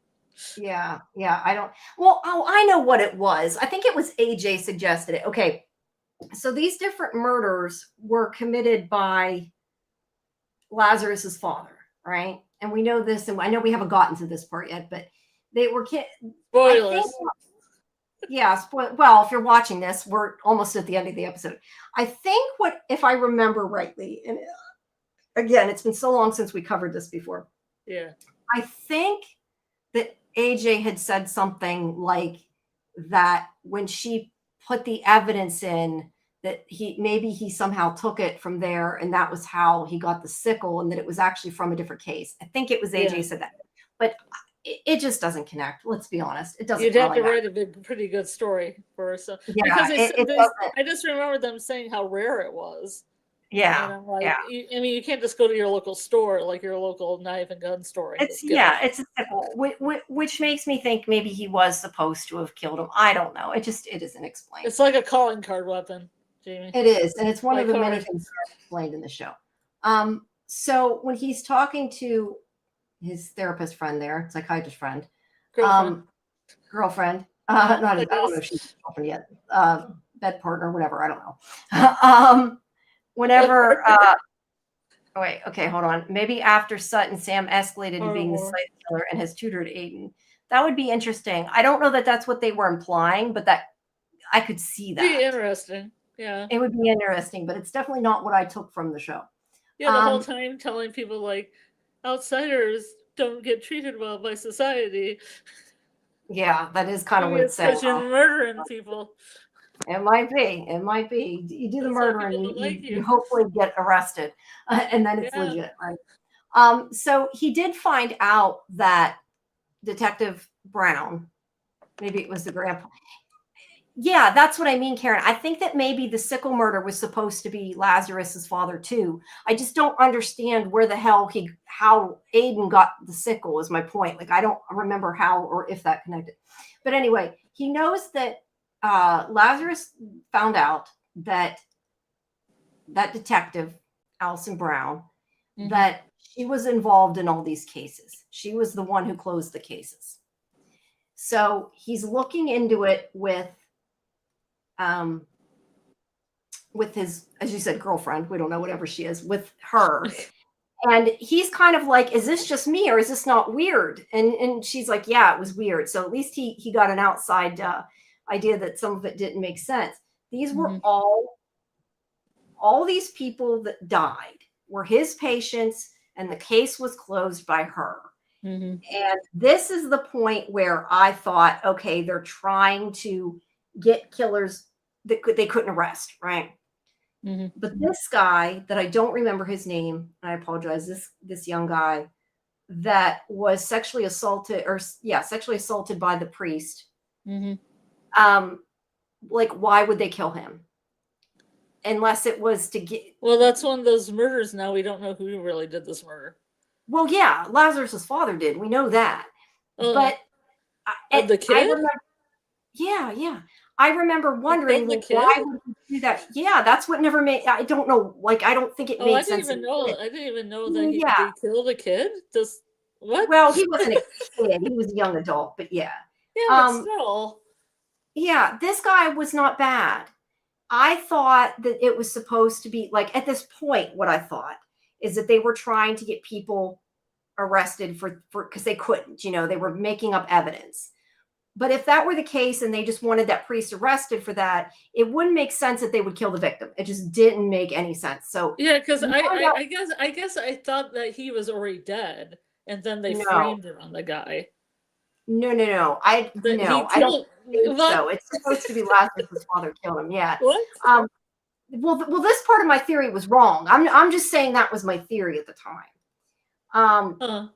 Yeah. I don't. Well, I know what it was. I think it was AJ suggested it. Okay, so these different murders were committed by Lazarus's father. Right. And we know this, and I know we haven't gotten to this part yet, but they were spoilers. yeah, well, if you're watching this, we're almost at the end of the episode. I think if I remember rightly, and again, it's been so long since we covered this before. Yeah. I think that AJ had said something like that when she put the evidence in, that he somehow took it from there, and that was how he got the sickle, and that it was actually from a different case. I think it was AJ said that, but it just doesn't connect. Let's be honest, it doesn't. You'd have to write a pretty good story for us, because I just remember them saying how rare it was. Yeah, and I'm like, I mean, you can't just go to your local store, like your local knife and gun store. It's a sickle, which makes me think maybe he was supposed to have killed him. I don't know. It isn't explained. It's like a calling card weapon, Jamie. It is, and it's one of the many things that are explained in the show. So when he's talking to his therapist friend there, psychiatrist friend, girlfriend, I don't know if she's a girlfriend yet, bed partner, whatever, I don't know. Whenever, wait, okay, hold on. Maybe after Sutton, Sam escalated to being the psych killer and has tutored Aiden. That would be interesting. I don't know that that's what they were implying, but that I could see that. Be interesting. Yeah. It would be interesting, but it's definitely not what I took from the show. Yeah, the whole time telling people like outsiders don't get treated well by society. Yeah, that is kind of what it says. Because you're murdering people. It might be. It might be. You do the murder and you hopefully get arrested, and then it's legit, right? So he did find out that Detective Brown, maybe it was the grandpa. Yeah, that's what I mean, Karen. I think that maybe the sickle murder was supposed to be Lazarus's father too. I just don't understand where the hell how Aiden got the sickle is my point. Like, I don't remember how or if that connected. But anyway, he knows that Lazarus found out that detective, Allison Brown, that she was involved in all these cases. She was the one who closed the cases. So he's looking into it with his, as you said, girlfriend. We don't know, whatever she is, with her. And he's kind of like, is this just me or is this not weird? And she's like, yeah, it was weird. So at least he got an outside idea that some of it didn't make sense. These were all these people that died were his patients, and the case was closed by her. And this is the point where I thought, okay, they're trying to get killers that they couldn't arrest, right? But this guy that I don't remember his name, I apologize, this young guy that was sexually assaulted by the priest. Like, why would they kill him? Unless it was to get... Well, that's one of those murders now. We don't know who really did this murder. Well, yeah, Lazarus's father did. We know that. But the kid? I remember, yeah. I remember wondering, like, why would he do that? Yeah, that's what never made... I don't know. Like, I don't think it made sense. I didn't even know that he killed a kid. Just what? Well, he wasn't a kid. He was a young adult, but yeah. Yeah, but still. Yeah, this guy was not bad. I thought that it was supposed to be, like, at this point, what I thought is that they were trying to get people arrested for because they couldn't, they were making up evidence. But if that were the case and they just wanted that priest arrested for that, it wouldn't make sense that they would kill the victim. It just didn't make any sense. So yeah, because I guess I thought that he was already dead, and then they framed it on the guy. No. I don't think so. It's supposed to be Lazarus' father killed him. Yeah. What? Well, this part of my theory was wrong. I'm just saying that was my theory at the time.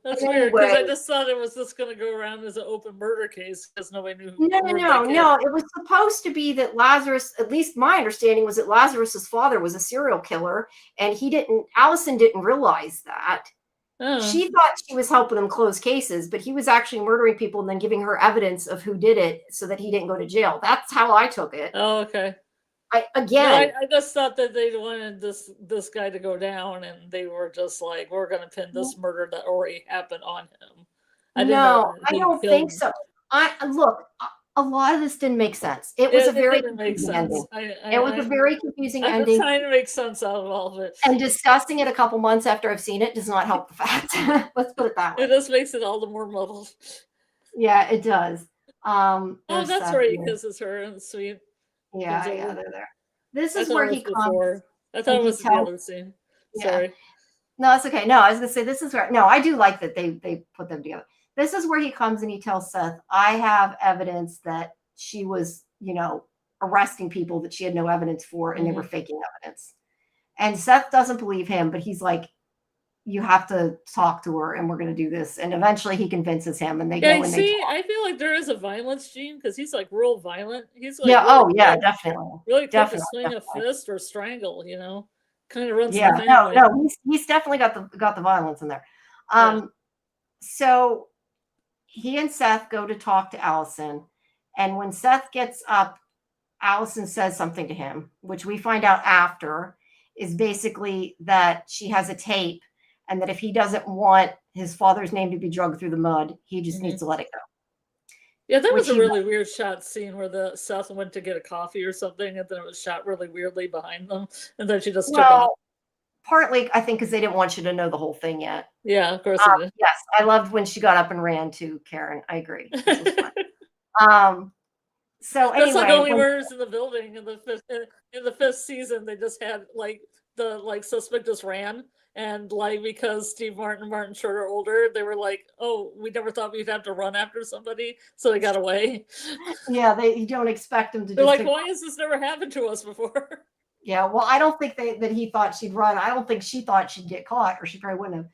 That's weird, because I just thought it was just going to go around as an open murder case because nobody knew who. No. It was supposed to be that Lazarus, at least my understanding was that Lazarus's father was a serial killer, and Allison didn't realize that. She thought she was helping him close cases, but he was actually murdering people and then giving her evidence of who did it so that he didn't go to jail. That's how I took it. Oh, okay. I just thought that they wanted this guy to go down, and they were just like, we're going to pin this murder that already happened on him. I don't think so. A lot of this didn't make sense. It was a very confusing ending. It was a very confusing ending. I'm trying to make sense out of all of it. And discussing it a couple months after I've seen it does not help the fact. Let's put it that way. It just makes it all the more muddled. Yeah, it does. Oh, There's that's Seth right. He here. kisses her and sweet. Yeah, Comes yeah, over. they're there. This I is thought where it was he comes before. I thought and it he was the tells. other scene. Yeah. Sorry. No, it's okay. No, I was gonna say this is where. No, I do like that they put them together. This is where he comes and he tells Seth, "I have evidence that she was, arresting people that she had no evidence for, and they were Mhm. faking evidence." And Seth doesn't believe him, but he's like, "You have to talk to her, and we're going to do this." And eventually, he convinces him, and they Yeah, go you and they see, talk. I feel like there is a violence gene because he's like real violent. He's like Yeah. really Oh, yeah. quick, Definitely. really quick to Definitely. swing a Definitely. fist or strangle. Kind of runs in Yeah. the No. family. No. He's definitely got the violence in there. Yeah. So he and Seth go to talk to Allison, and when Seth gets up, Allison says something to him, which we find out after is basically that she has a tape, and that if he doesn't want his father's name to be dragged through the mud, he just Mhm. needs to let it go. Yeah, that Which was a he really weird shot scene where the Seth went to get a coffee or something, and then it was shot really weirdly behind them, and then she just took off. well, partly I think because they didn't want you to know the whole thing yet. Yeah, of course it Yes, I loved when she got up and ran too, Karen. I agree. This was fun. did. So That's like anyway, only when murders in the building in the fifth season. They just had like the suspect just ran, and like because Steve Martin and Martin Short are older, they were like, "Oh, we never thought we'd have to run after somebody," so they got away. yeah, you don't expect them to They're just like, take. "Why has this never happened to us before?" Yeah, well, I don't think that he thought she'd run. I don't think she thought she'd get caught, or she probably wouldn't have.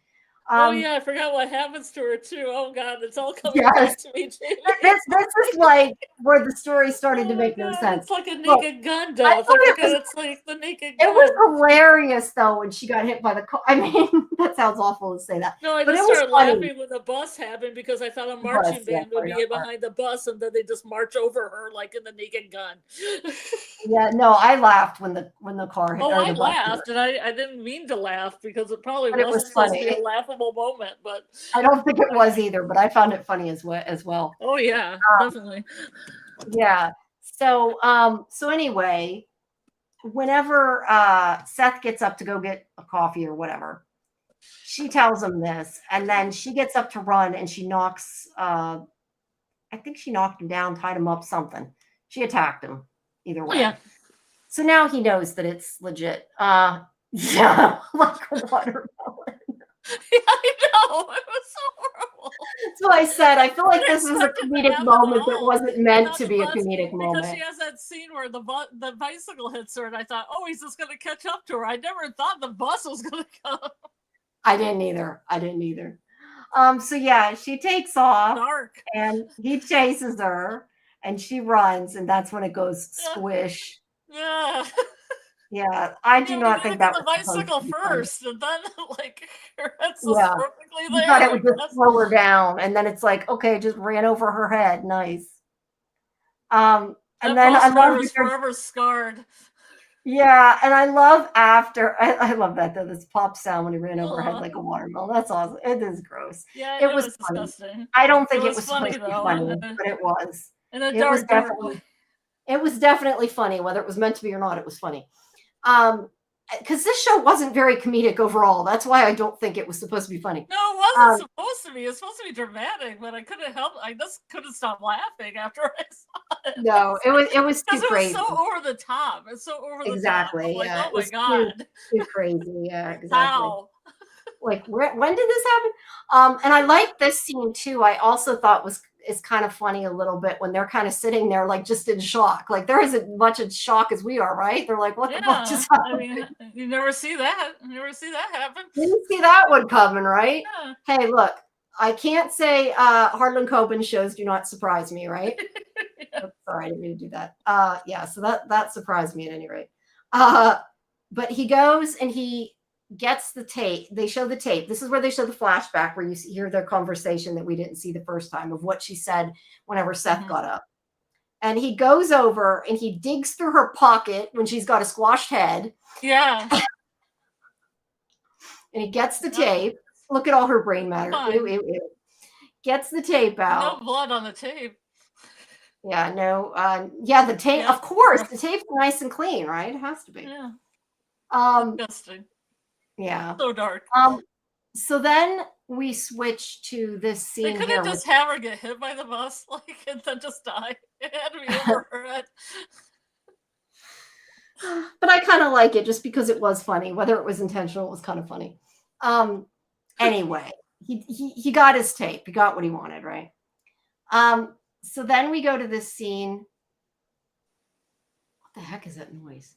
Oh yeah, I forgot what happens to her too. Oh god, it's all coming Yes, back to me, Jamie. this is like where the story started to Oh my make no god, sense. it's like a Look, Naked Gun I death. thought I forget it's like the Naked it was Gun. hilarious though when she got hit by the car. I mean, that sounds awful to say that, No, I but it just was started funny. laughing when the bus happened because I thought a The bus, marching yeah, band would sorry, be that part. behind the bus and then they just march over her like in the Naked Gun. Yeah, no, I laughed when the car hit Oh, or I the bus hit her, laughed and I didn't mean to laugh because it probably but it wasn't was supposed to be a funny. laughable moment, but I don't think it was either, but I found it funny as well. oh yeah, definitely. Yeah. So anyway, whenever Seth gets up to go get a coffee or whatever, she tells him this, and then she gets up to run and she knocks I think she knocked him down, tied him up, something. She attacked him either Oh way. yeah. So now he knows that it's legit. Yeah, like a watermelon. Yeah, I know. It was so horrible. That's what I said. I feel I like didn't this was a expect it to comedic happen at moment that all. wasn't I meant thought to the be a bus comedic because she moment. has that scene where the bicycle hits her, and I thought, oh, he's just gonna catch up to her. I never thought the bus was gonna come. I didn't either. So yeah, she takes off Dark. and he chases her and she runs, and that's when it goes Yeah. squish. Yeah. Yeah, I do Yeah, we not gotta think get that the was supposed bicycle to be funny. first, and then like her head's just Yeah, perfectly you thought it there, I would just guess. slow her down, and then it's like, okay, just ran over her head. Nice. And That then bus I love driver that is there's forever scarred. yeah, and I love I love that though, this pop sound when he ran over her head Ugh. like a watermelon. That's awesome. It is gross. Yeah, It it was was funny. disgusting. I don't It think it was was supposed funny to be though, funny, but it was. in a It was dark, dark definitely way. it was definitely funny, whether it was meant to be or not, it was funny. Um, because this show wasn't very comedic overall. That's why I don't think it was supposed to be funny. No, it wasn't Um, supposed to be. It's supposed to be dramatic, but I couldn't help. I just couldn't stop laughing after I saw it. no, it was Because too it was crazy. so over the top. It's so over the top. I'm Exactly. like, Yeah, oh it my was too god, too crazy. Yeah, exactly. how? Like when did this happen? And I like this scene too. I also thought was is kind of funny a little bit when they're kind of sitting there like just in shock. Like they're as much in shock as we are, right? They're like, what the fuck Yeah, just I happened? mean, you never see that. You never see that happen. Didn't see that one coming, right? Yeah. Hey, look, I can't say Harlan Coben shows do not surprise me, right? Yeah. Oops, sorry, I didn't mean to do that. Yeah, so that surprised me at any rate. Uh, but he goes and he gets the tape. They show the tape. This is where they show the flashback where you hear their conversation that we didn't see the first time of what she said whenever Seth Mhm. got up. And he goes over and he digs through her pocket when she's got a squashed head Yeah. and he gets the Yep. tape. Look at all her brain matter. Ew, Fine. ew, ew. Gets the tape No out. blood on the tape. Yeah, no. Yeah, the tape, Yeah. of course, the tape's nice and clean, right? It has to be. Yeah. Um, Disgusting. yeah. So dark. So then we switch to this They scene couldn't here. just have her get hit by the bus, like, and then just die. It had to be over her head. But I kind of like it just because it was funny. Whether it was intentional, it was kind of funny. Anyway, he got his tape. He got what he wanted, right? So then we go to this scene. What the heck is that noise?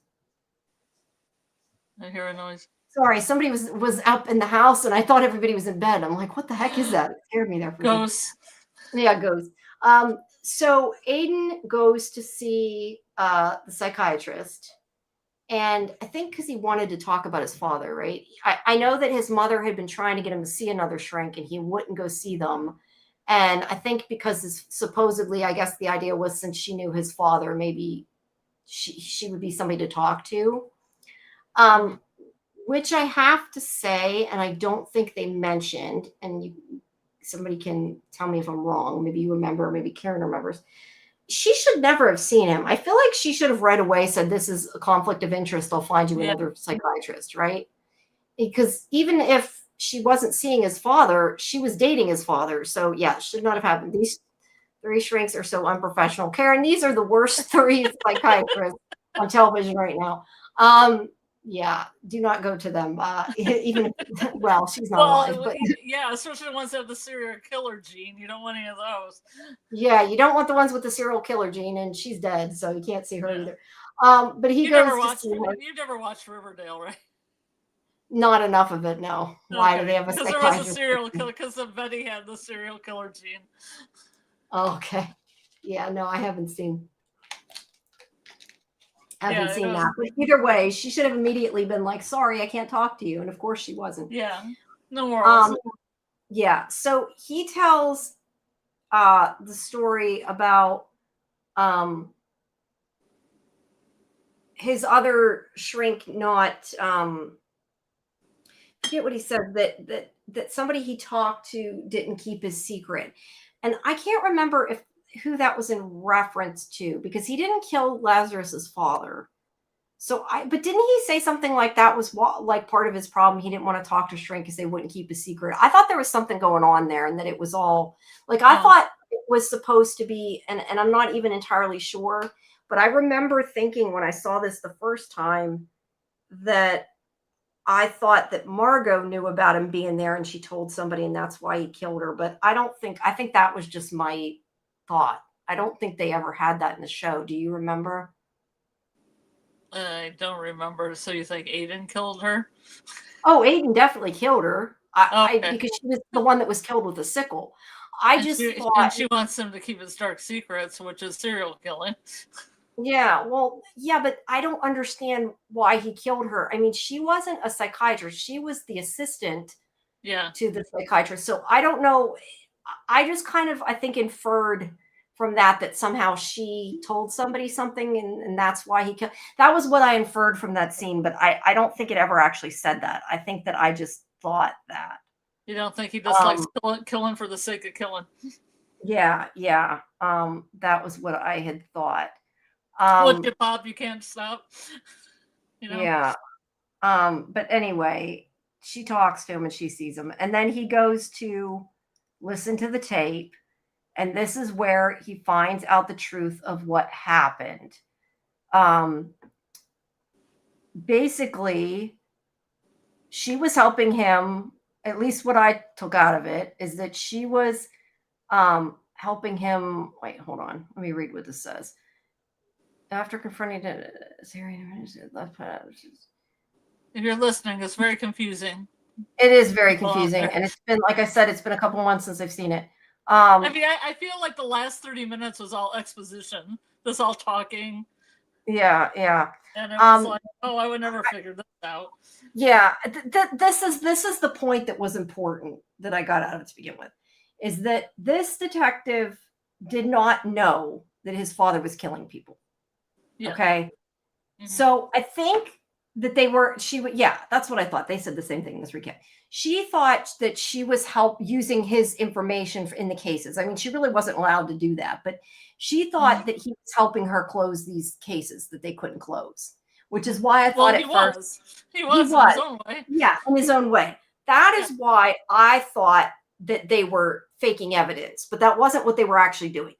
I hear a noise. Sorry, somebody was up in the house, and I thought everybody was in bed. I'm like, what the heck is that? It scared me there for a second. Ghosts. Yeah, ghosts. So Aiden goes to see the psychiatrist, and I think because he wanted to talk about his father, right? I know that his mother had been trying to get him to see another shrink, and he wouldn't go see them. And I think because supposedly, I guess the idea was since she knew his father, maybe she would be somebody to talk to. Which I have to say, and I don't think they mentioned, and somebody can tell me if I'm wrong. Maybe you remember, maybe Karen remembers. She should never have seen him. I feel like she should have right away said, this is a conflict of interest. I'll find you another psychiatrist, right? Because even if she wasn't seeing his father, she was dating his father. So yeah, it should not have happened. These 3 shrinks are so unprofessional. Karen, these are the worst 3 psychiatrists on television right now. Yeah, do not go to them. Even well, she's not alive. But yeah, especially the ones that have the serial killer gene. You don't want any of those. Yeah, you don't want the ones with the serial killer gene, and she's dead, so you can't see her either. But he you goes never to watched, see her. You've never watched Riverdale, right? Not enough of it, no. Why do they have a psychiatrist? Because there was a serial killer. Because Betty had the serial killer gene. Oh, okay. Yeah, no, I haven't seen. Seen that. But either way, she should have immediately been like, sorry, I can't talk to you. And of course she wasn't. Yeah. No more. Yeah. So he tells the story about his other shrink not forget what he said, that somebody he talked to didn't keep his secret. And I can't remember who that was in reference to, because he didn't kill Lazarus's father. So but didn't he say something like that was like part of his problem? He didn't want to talk to shrink because they wouldn't keep a secret. I thought there was something going on there, and that it was all like, I thought it was supposed to be, and I'm not even entirely sure, but I remember thinking when I saw this the first time that I thought that Margot knew about him being there and she told somebody and that's why he killed her. But I think that was just my thought. I don't think they ever had that in the show. Do you remember? I don't remember. So you think Aiden killed her? Oh, Aiden definitely killed her. Because she was the one that was killed with a sickle. And she wants him to keep his dark secrets, which is serial killing. Yeah, well, yeah, but I don't understand why he killed her. I mean, she wasn't a psychiatrist. She was the assistant to the psychiatrist. So I don't know. I just kind of, I think, inferred from that somehow she told somebody something and that's why he killed. That was what I inferred from that scene, but I don't think it ever actually said that. I think that I just thought that. You don't think he just likes killing for the sake of killing? Yeah. That was what I had thought. Look at Bob, you can't stop. You know? Yeah. But anyway, she talks to him and she sees him. And then he goes to listen to the tape. And this is where he finds out the truth of what happened. Basically, she was helping him. At least what I took out of it is that she was helping him. Wait, hold on. Let me read what this says. After confronting it, if you're listening, it's very confusing. It is very confusing. And it's been, like I said, it's been a couple months since I've seen it. I mean, I feel like the last 30 minutes was all exposition. This all talking. Yeah. And it was like, oh, I would never figure this out. Yeah. This is the point that was important that I got out of it to begin with, is that this detective did not know that his father was killing people. Yeah. Okay. Mm-hmm. So I think that that's what I thought. They said the same thing in this recap. She thought that she was using his information in the cases. I mean, she really wasn't allowed to do that, but she thought that he was helping her close these cases that they couldn't close, which is why I thought he was in his own way. Yeah, in his own way. That is why I thought that they were faking evidence, but that wasn't what they were actually doing.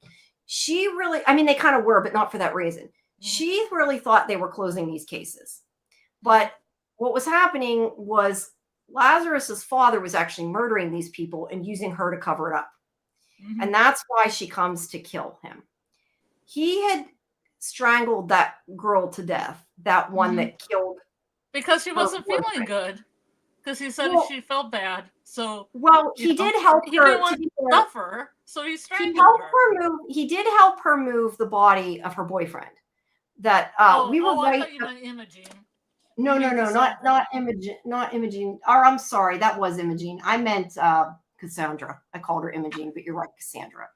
She really, I mean, they kind of were, but not for that reason. She really thought they were closing these cases. But what was happening was Lazarus's father was actually murdering these people and using her to cover it up. And that's why she comes to kill him. He had strangled that girl to death, that one that killed. Because she wasn't feeling good. Because he said she felt bad. So he did help her. He didn't want to suffer, so he strangled her. He did help her move the body of her boyfriend. That we were right. I thought you meant Imogene. No, not Imogene, not Imogene. Or I'm sorry, that was Imogene. I meant Cassandra. I called her Imogene, but you're right, Cassandra.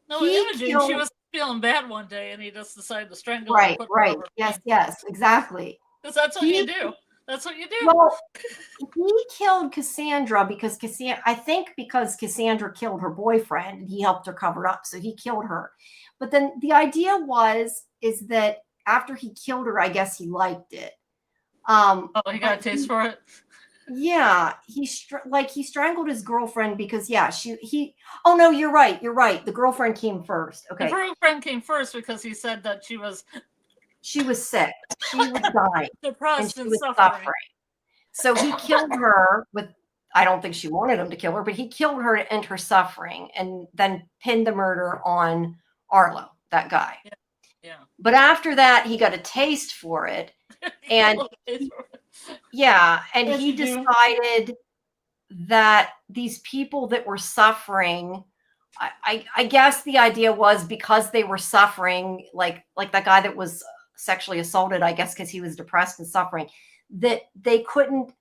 No, Imogene. She was feeling bad one day, and he just decided to strangle her. Right. Yes, exactly. Because that's what you do. That's what you do. Well, he killed Cassandra because Cassandra killed her boyfriend, and he helped her cover it up, so he killed her. But then the idea is that after he killed her, I guess he liked it. He got a taste for it. Yeah, he strangled his girlfriend because oh no, you're right. The girlfriend came first. Okay. The girlfriend came first because he said that she was sick. She was dying. Depressed and suffering. So he killed her with, I don't think she wanted him to kill her, but he killed her to end her suffering and then pinned the murder on Arlo, that guy. Yeah. But after that, he got a taste for it. And he decided that these people that were suffering, I guess the idea was because they were suffering, like that guy that was sexually assaulted, I guess because he was depressed and suffering, that they couldn't,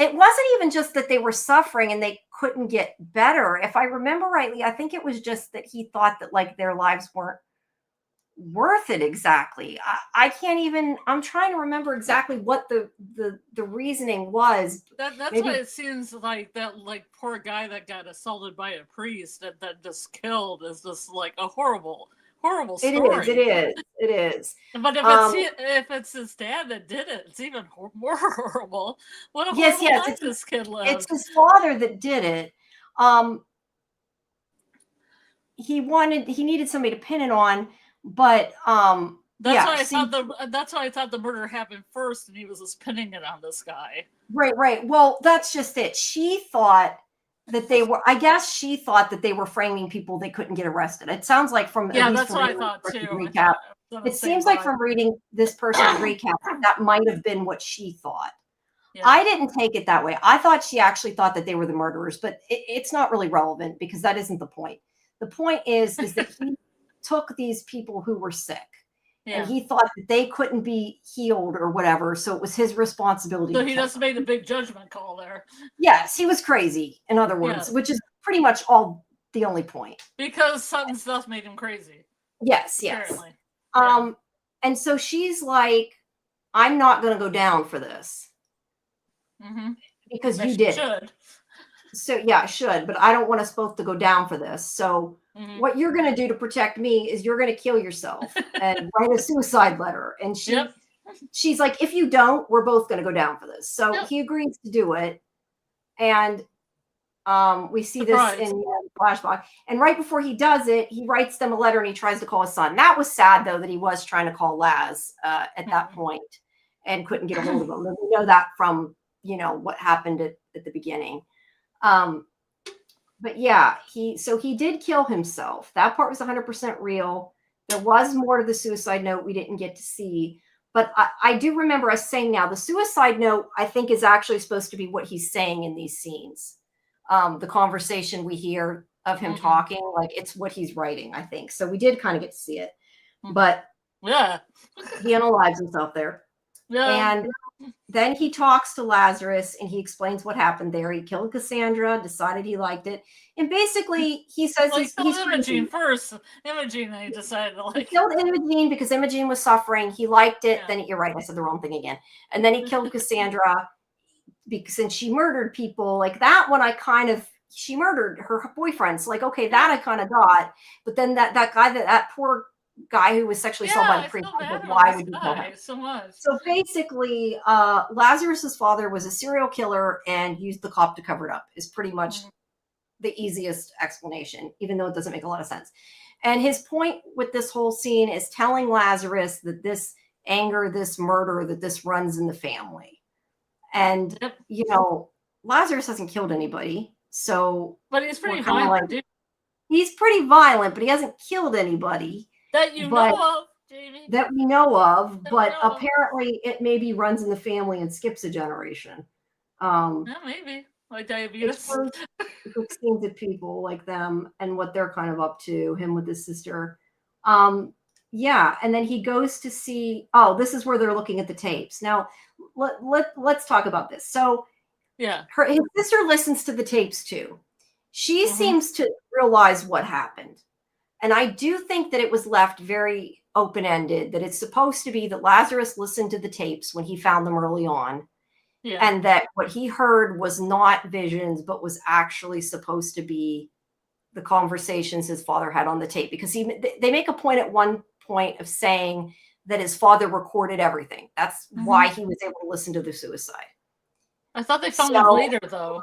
it wasn't even just that they were suffering and they couldn't get better. If I remember rightly, I think it was just that he thought that like their lives weren't worth it exactly. I can't even, I'm trying to remember exactly what the reasoning was. That's why it seems like that like poor guy that got assaulted by a priest that just killed is just like a horrible story. It is. But if it's his dad that did it, it's even more horrible. What a horrible life this kid lived. It's his father that did it. He needed somebody to pin it on. But that's why I thought the murder happened first, and he was just pinning it on this guy. Right. Well, that's just it. She thought that they were. I guess she thought that they were framing people they couldn't get arrested. It sounds like from that's what I thought too. Recap. It seems like from reading this person's recap that might have been what she thought. Yeah. I didn't take it that way. I thought she actually thought that they were the murderers, but it's not really relevant because that isn't the point. The point is that he took these people who were sick and he thought that they couldn't be healed or whatever. So it was his responsibility. So he just made a big judgment call there. Yes, he was crazy, in other words, which is pretty much all the only point. Because sudden stuff made him crazy. Yes. Apparently. And so she's like, I'm not going to go down for this. Because you did. Should. So I should, but I don't want us both to go down for this. So what you're going to do to protect me is you're going to kill yourself and write a suicide letter. And she's like, if you don't, we're both going to go down for this. So he agrees to do it. And we see this in the flashback. And right before he does it, he writes them a letter and he tries to call his son. That was sad, though, that he was trying to call Laz at that point and couldn't get a hold of him. And we know that from, what happened at the beginning. But he did kill himself. That part was 100% real. There was more to the suicide note we didn't get to see. But I do remember us saying now the suicide note, I think, is actually supposed to be what he's saying in these scenes. The conversation we hear of him talking, like it's what he's writing, I think. So we did kind of get to see it. But he unalives himself there. Yeah. And then he talks to Lazarus and he explains what happened there. He killed Cassandra, decided he liked it. And basically he says he killed Imogene first. Imogene, and he decided to like. He killed Imogene because Imogene was suffering. He liked it. Then you're right, I said the wrong thing again. And then he killed Cassandra because since she murdered people, like that one she murdered her boyfriend. So like, okay, that I kind of got. But then that guy, that poor guy who was sexually assaulted by Yeah, the I priest. feel bad Why about would this you kill him? guy so much. So basically, Lazarus's father was a serial killer and used the cop to cover it up. Is pretty much the easiest explanation, even though it doesn't make a lot of sense. And his point with this whole scene is telling Lazarus that this anger, this murder, that this runs in the family. And, Yep. you know, Lazarus hasn't killed anybody. So, But he's pretty we're kinda violent, dude. he's pretty violent, but he hasn't killed anybody That you but know of, Jamie. that we know of. That we But know of. apparently, it maybe runs in the family and skips a generation. Yeah, maybe. Like diabetes. Exposed scenes of people like them and what they're kind of up to, him with his sister. Yeah, and then he goes to see, oh, this is where they're looking at the tapes. Now, let's talk about this. So, Yeah. his sister listens to the tapes too. She Mhm. seems to realize what happened. And I do think that it was left very open-ended, that it's supposed to be that Lazarus listened to the tapes when he found them early on, Yeah. and that what he heard was not visions, but was actually supposed to be the conversations his father had on the tape. Because they make a point at one point of saying that his father recorded everything. That's why he was able to listen to the suicide. I thought they found them later, though.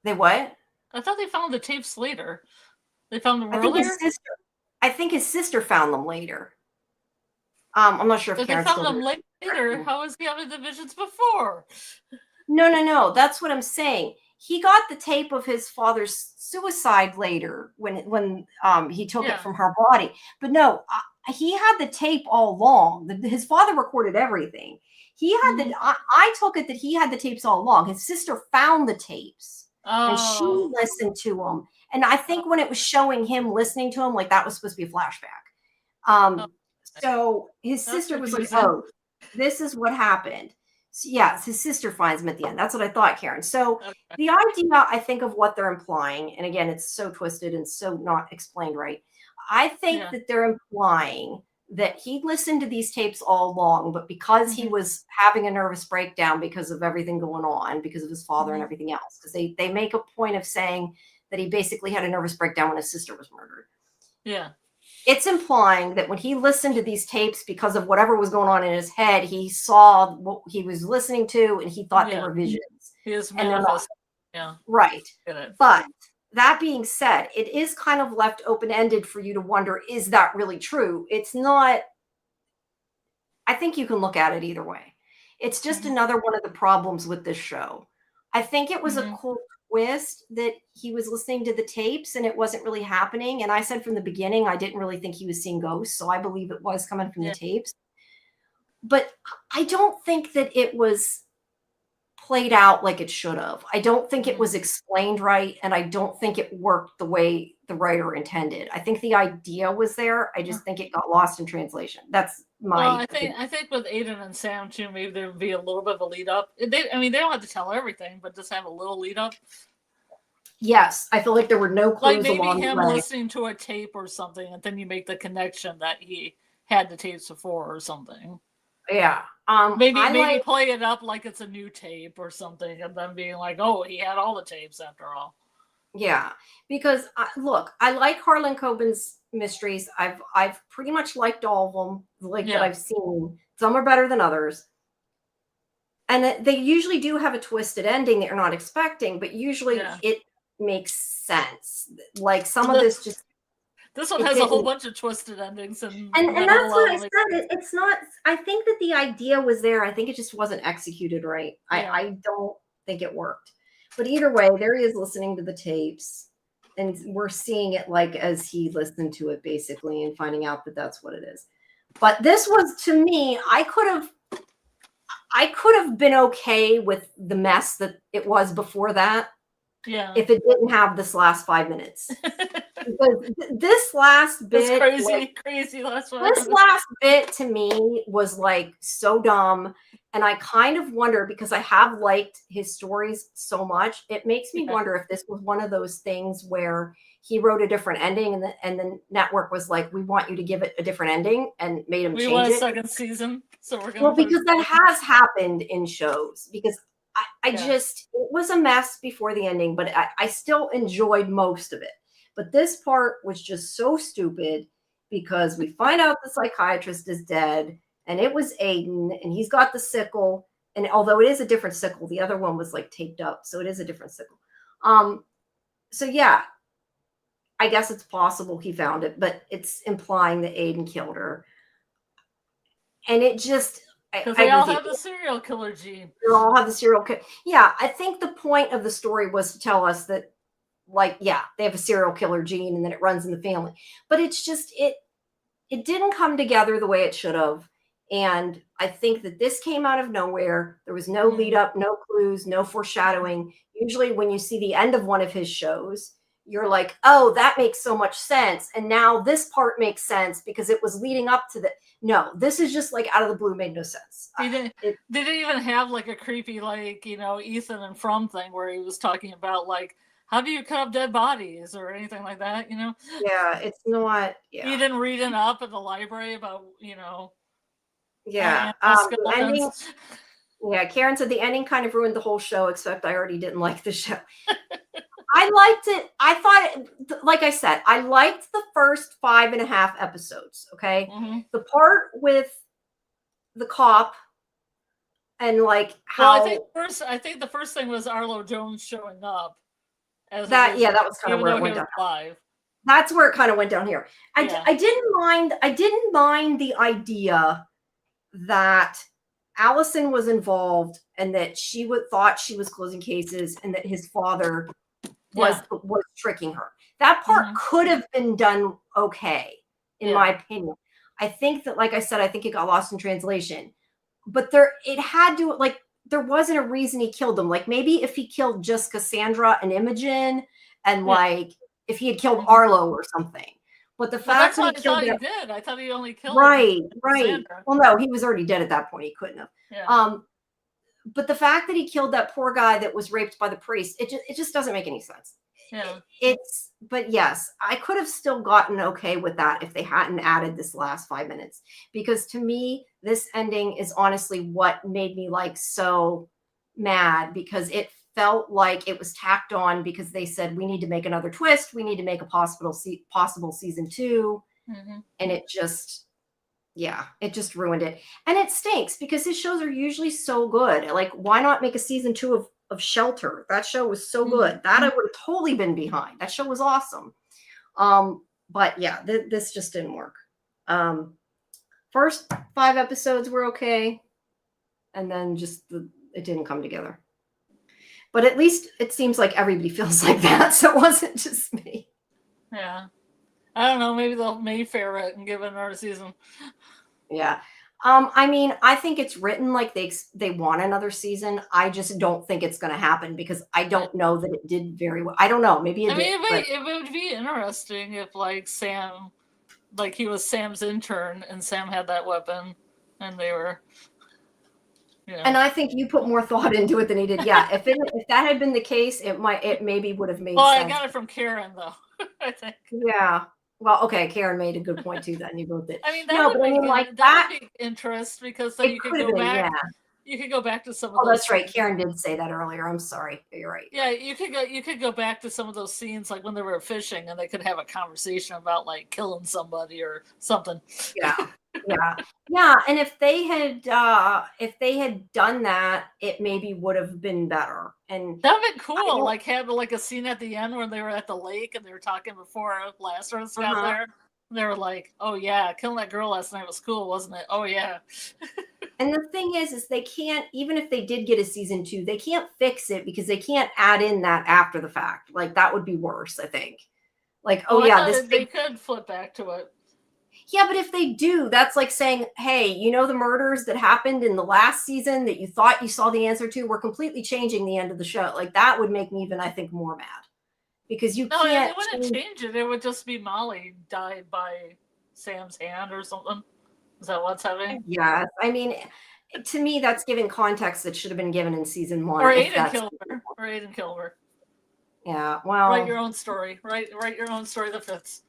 They what? I thought they found the tapes later. They found them I think earlier? I think his sister found them later. I'm not sure if If they Karen's found still them there. later, how was he having the visions before? No. That's what I'm saying. He got the tape of his father's suicide later when he took it from her body. But no, he had the tape all along. His father recorded everything. He had I took it that he had the tapes all along. His sister found the tapes and she listened to them. And I think when it was showing him listening to him, like that was supposed to be a flashback. So his sister was like, "Oh, this is what happened." So yes, his sister finds him at the end. That's what I thought, Karen. So the idea, I think, of what they're implying, and again, it's so twisted and so not explained right. I think that they're implying that he listened to these tapes all along, but because he was having a nervous breakdown because of everything going on, because of his father and everything else, because they make a point of saying that he basically had a nervous breakdown when his sister was murdered. Yeah. It's implying that when he listened to these tapes, because of whatever was going on in his head, he saw what he was listening to and he thought they were visions. He is manifesting. Yeah. Right. But that being said, it is kind of left open-ended for you to wonder, is that really true? It's not. I think you can look at it either way. It's just another one of the problems with this show. I think it was a cool twist that he was listening to the tapes and it wasn't really happening. And I said from the beginning, I didn't really think he was seeing ghosts. So I believe it was coming from the tapes. But I don't think that it was played out like it should have. I don't think it was explained right. And I don't think it worked the way the writer intended. I think the idea was there. I just think it got lost in translation. That's my I think with Aiden and Sam too, maybe there would be a little bit of a lead up. They don't have to tell everything, but just have a little lead up. Yes, I feel like there were no clues like along maybe him the way. listening to a tape or something, and then you make the connection that he had the tapes before or something. Yeah. Maybe play it up like it's a new tape or something, and then being like, "Oh, he had all the tapes after all." Yeah, because look, I like Harlan Coben's mysteries. I've pretty much liked all of them, that I've seen. Some are better than others, and they usually do have a twisted ending that you're not expecting, but usually it makes sense. Like some of this just. This one has a whole bunch of twisted endings, and that's what I said. It's not. I think that the idea was there. I think it just wasn't executed right. I don't think it worked. But either way, there he is listening to the tapes, and we're seeing it like as he listened to it, basically, and finding out that that's what it is. But this was, to me, I could have been okay with the mess that it was before that. Yeah. If it didn't have this last 5 minutes. Because this last bit, crazy last one. This last bit to me was like so dumb, and I kind of wonder, because I have liked his stories so much, it makes me wonder if this was one of those things where he wrote a different ending, and the network was like, "We want you to give it a different ending," and made him change it. We want a second season, so we're going. Because that has happened in shows. Because I just, it was a mess before the ending, but I still enjoyed most of it. But this part was just so stupid. because we find out the psychiatrist is dead, and it was Aiden, and he's got the sickle. And although it is a different sickle, the other one was like taped up, so it is a different sickle. So yeah, I guess it's possible he found it, but it's implying that Aiden killed her. And it just, because they all have the serial killer gene. They all have the serial killer. Yeah, I think the point of the story was to tell us that, like, yeah, they have a serial killer gene and then it runs in the family. But it's just, it didn't come together the way it should have. And I think that this came out of nowhere. There was no lead up, no clues, no foreshadowing. Usually when you see the end of one of his shows, you're like, oh, that makes so much sense. And now this part makes sense because it was leading up to the, no, this is just like out of the blue, made no sense. They didn't even have like a creepy, like, you know, Ethan and From thing where he was talking about like, how do you cut up dead bodies or anything like that, you know? Yeah, it's not, yeah. He didn't read it up at the library about, you know. Yeah. The ending, yeah, Karen said the ending kind of ruined the whole show, except I already didn't like the show. I liked it. I thought, like I said, I liked the first 5.5 episodes. Okay. The part with the cop and like how I think the first thing was Arlo Jones showing up. That was kind of where it went down. Live. That's where it kind of went down here. I didn't mind the idea that Allison was involved and that she thought she was closing cases and that his father was tricking her. That part could have been done okay, in my opinion. I think that, like I said, I think it got lost in translation. But there wasn't a reason he killed them. Like maybe if he killed just Cassandra and Imogen, and like if he had killed Arlo or something. But the fact that he killed them, did. I thought he only killed right. Cassandra. Well, no, he was already dead at that point. He couldn't have. Yeah. But the fact that he killed that poor guy that was raped by the priest, it just doesn't make any sense. Yeah. But yes, I could have still gotten okay with that if they hadn't added this last 5 minutes, because to me, this ending is honestly what made me like so mad, because it felt like it was tacked on because they said, we need to make another twist. We need to make a possible season 2. And it just ruined it. And it stinks because his shows are usually so good. Like, why not make a season 2 of Shelter? That show was so good. That I would have totally been behind. That show was awesome. But yeah, this just didn't work. First 5 episodes were okay. And then it didn't come together. But at least it seems like everybody feels like that. So it wasn't just me. Yeah. I don't know. Maybe they'll Mayfair it and give it another season. Yeah. I mean, I think it's written like they want another season. I just don't think it's going to happen because I don't know that it did very well. I don't know. Maybe it did. It would be interesting if like Sam, like he was Sam's intern and Sam had that weapon and they were. Yeah. And I think you put more thought into it than he did. Yeah, if that had been the case, it maybe would have made sense. I got it from Karen though. I think. Yeah. Well, okay, Karen made a good point too. Then you wrote that. I mean, that would be interest because then you could go back. Yeah. You could go back to some of those. Oh, that's right. Karen did say that earlier. I'm sorry. You're right. Yeah, you could go back to some of those scenes like when they were fishing and they could have a conversation about like killing somebody or something. Yeah. Yeah. And if they had done that, it maybe would have been better. And that'd been cool. Like have like a scene at the end where they were at the lake and they were talking before Lazarus got there. And they were like, "Oh yeah, killing that girl last night was cool, wasn't it? Oh yeah." And the thing is they can't, even if they did get a season 2, they can't fix it because they can't add in that after the fact. Like that would be worse, I think. Like, they could flip back to it. Yeah, but if they do, that's like saying, hey, you know the murders that happened in the last season that you thought you saw the answer to, we're completely changing the end of the show. Like that would make me even, I think, more mad. Because you can't. No, it wouldn't change it. It would just be Molly died by Sam's hand or something. Is that what's happening? Yeah. I mean, to me, that's giving context that should have been given in season 1. Or Aiden killed her. Yeah, well. Write your own story. Write your own story that fits.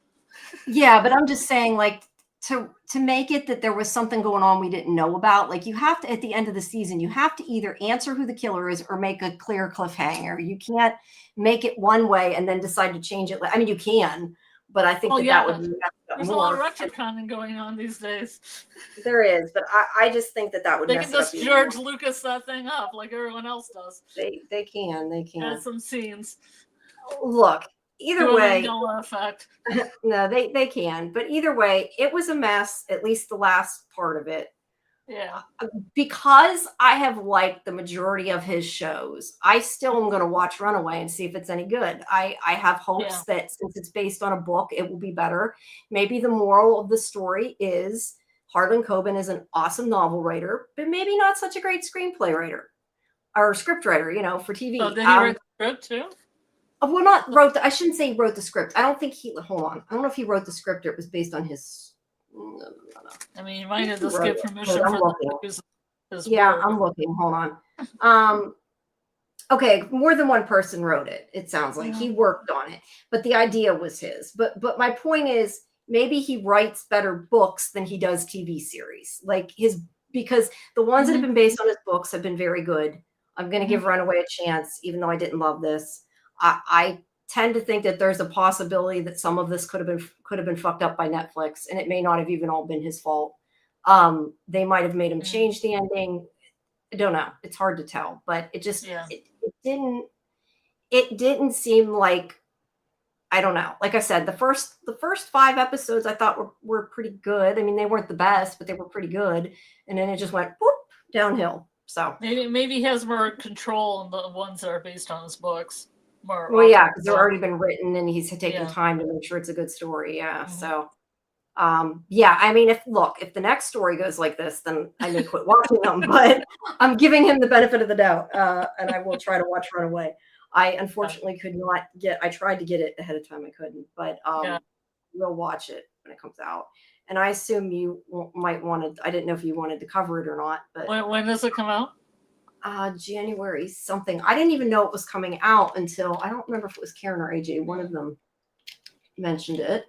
Yeah, but I'm just saying, like, to make it that there was something going on we didn't know about, like you have to, at the end of the season, you have to either answer who the killer is or make a clear cliffhanger. You can't make it one way and then decide to change it. I mean, you can, but I think that would mess There's a lot of retconning going on these days. There is, but I just think that would they mess can it up. just George Lucas that thing up like everyone else does. They can. Add some scenes. Look, either way, effect. No, they can, but either way, it was a mess. At least the last part of it. Yeah. Because I have liked the majority of his shows, I still am going to watch Runaway and see if it's any good. I have hopes that since it's based on a book, it will be better. Maybe the moral of the story is Harlan Coben is an awesome novel writer, but maybe not such a great screenplay writer or script writer, for TV. So did he write the script too? Well, I shouldn't say he wrote the script. I don't think hold on. I don't know if he wrote the script or it was based on his. No. I mean, you might have to get permission for his I'm looking. Hold on. Okay, more than one person wrote it. It sounds like he worked on it, but the idea was his. But my point is, maybe he writes better books than he does TV series. Because the ones that have been based on his books have been very good. I'm going to give Runaway a chance, even though I didn't love this. I tend to think that there's a possibility that some of this could have been fucked up by Netflix, and it may not have even all been his fault. They might have made him change the ending. I don't know. It's hard to tell, but it just it didn't seem like, I don't know. Like I said, the first 5 episodes I thought were pretty good. I mean, they weren't the best, but they were pretty good, and then it just went whoop, downhill. So maybe he has more control on the ones that are based on his books. Because they've already been written and he's taken time to make sure it's a good story. Yeah. So, I mean, if the next story goes like this, then I may quit watching them, but I'm giving him the benefit of the doubt. And I will try to watch Runaway. I unfortunately could not I tried to get it ahead of time. I couldn't, but, we'll watch it when it comes out. And I assume you might want to, I didn't know if you wanted to cover it or not, but when does it come out? January something. I didn't even know it was coming out until, I don't remember if it was Karen or AJ. One of them mentioned it.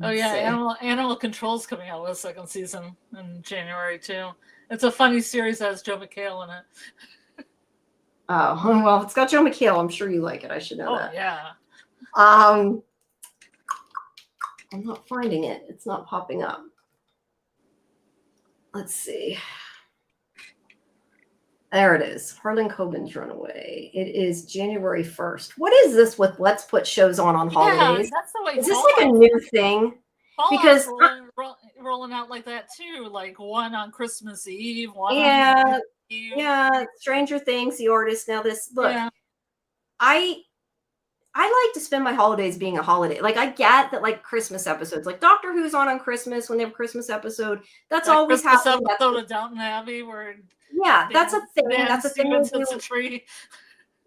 Animal Control's coming out with a second season in January too. It's a funny series that has Joe McHale in it. Oh, well, it's got Joe McHale. I'm sure you like it. I should know that. Yeah. I'm not finding it. It's not popping up. Let's see. There it is. Harlan Coben's Runaway. It is January 1st. What is this with let's put shows on holidays? That's the way. Is this like a new thing? Because rolling out like that too, like one on Christmas Eve, one on New Eve. Yeah, Stranger Things, The Artist. Now this, look, I like to spend my holidays being a holiday. Like, I get that, like, Christmas episodes, like Doctor Who's on Christmas when they have a Christmas episode. That's always happening. Episode of Downton Abbey where that's a thing. That's a thing.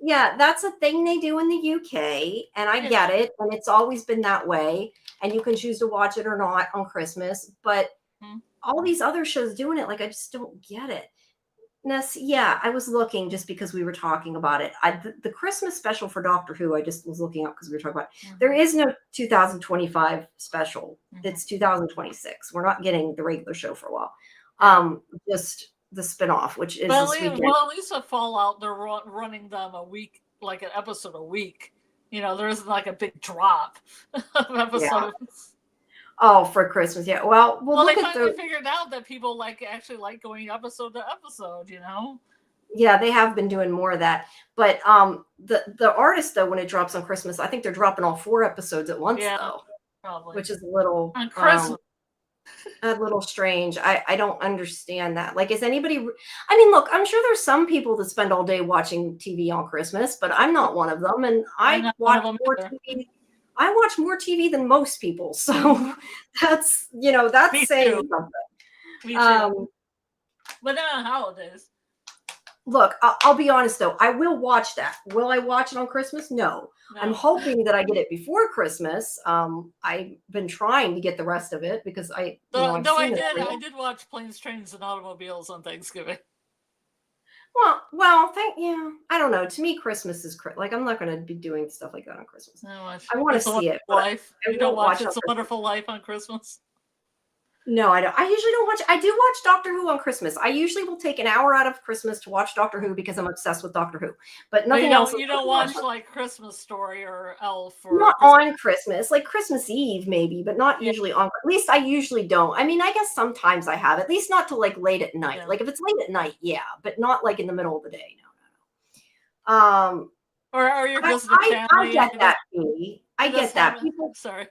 Yeah, that's a thing they do in the UK, and I get it, and it's always been that way. And you can choose to watch it or not on Christmas, but all these other shows doing it, like, I just don't get it. Ness, I was looking just because we were talking about it. The Christmas special for Doctor Who, I just was looking up because we were talking about it. There is no 2025 special. It's 2026. We're not getting the regular show for a while. Just the spinoff, which is this weekend. Well, at least at Fallout, they're running them a week, like an episode a week. There isn't like a big drop of episodes. Oh, for Christmas, Well, they finally figured out that people actually like going episode to episode. Yeah, they have been doing more of that. But the Artist, though, when it drops on Christmas, I think they're dropping all 4 episodes at once, though, probably, which is a little on Christmas. A little strange. I don't understand that. Like, is anybody? I mean, look, I'm sure there's some people that spend all day watching TV on Christmas, but I'm not one of them, and I watch more TV. I watch more TV than most people, so that's that's saying something. Me too. But not on holidays. Look, I'll be honest though. I will watch that. Will I watch it on Christmas? No. I'm hoping that I get it before Christmas. I've been trying to get the rest of it because I did watch Planes, Trains, and Automobiles on Thanksgiving. Well, I don't know. To me, Christmas is like, I'm not going to be doing stuff like that on Christmas. I want to see it. You don't watch It's a Wonderful Life on Christmas? No, I don't. I usually don't watch. I do watch Doctor Who on Christmas. I usually will take an hour out of Christmas to watch Doctor Who because I'm obsessed with Doctor Who. But But nothing else. you don't watch like Christmas Story or Elf or Not Christmas. on Christmas, like Christmas Eve maybe, but not Yeah. usually on. At least I usually don't. I mean, I guess sometimes I have. At least not till like late at night. Yeah. Like if it's late at night, yeah, but not like in the middle of the day. No. Or you're visiting family. I get that, B. I get that. People. Sorry.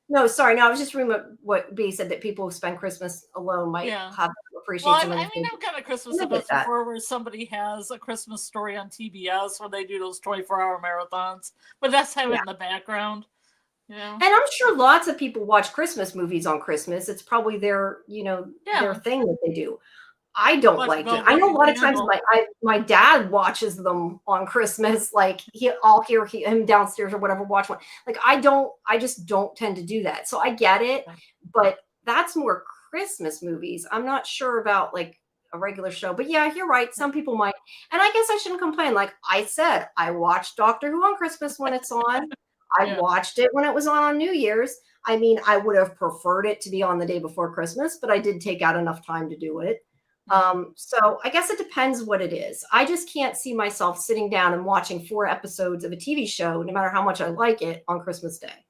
No, sorry. No, I was just reading what B said, that people who spend Christmas alone might have appreciate Well, some of the I mean, things. I've got a Christmas event before where somebody has a Christmas Story on TBS where they do those 24-hour marathons, but that's kind of in the background. Yeah. And I'm sure lots of people watch Christmas movies on Christmas. It's probably their, their thing that they do. I don't like it. I know a lot of times my dad watches them on Christmas. Like I'll hear him downstairs or whatever watch one. Like I just don't tend to do that. So I get it, but that's more Christmas movies. I'm not sure about like a regular show, but yeah, you're right. Some people might, and I guess I shouldn't complain. Like I said, I watched Doctor Who on Christmas when it's on. I watched it when it was on New Year's. I mean, I would have preferred it to be on the day before Christmas, but I did take out enough time to do it. So I guess it depends what it is. I just can't see myself sitting down and watching 4 episodes of a TV show, no matter how much I like it, on Christmas Day.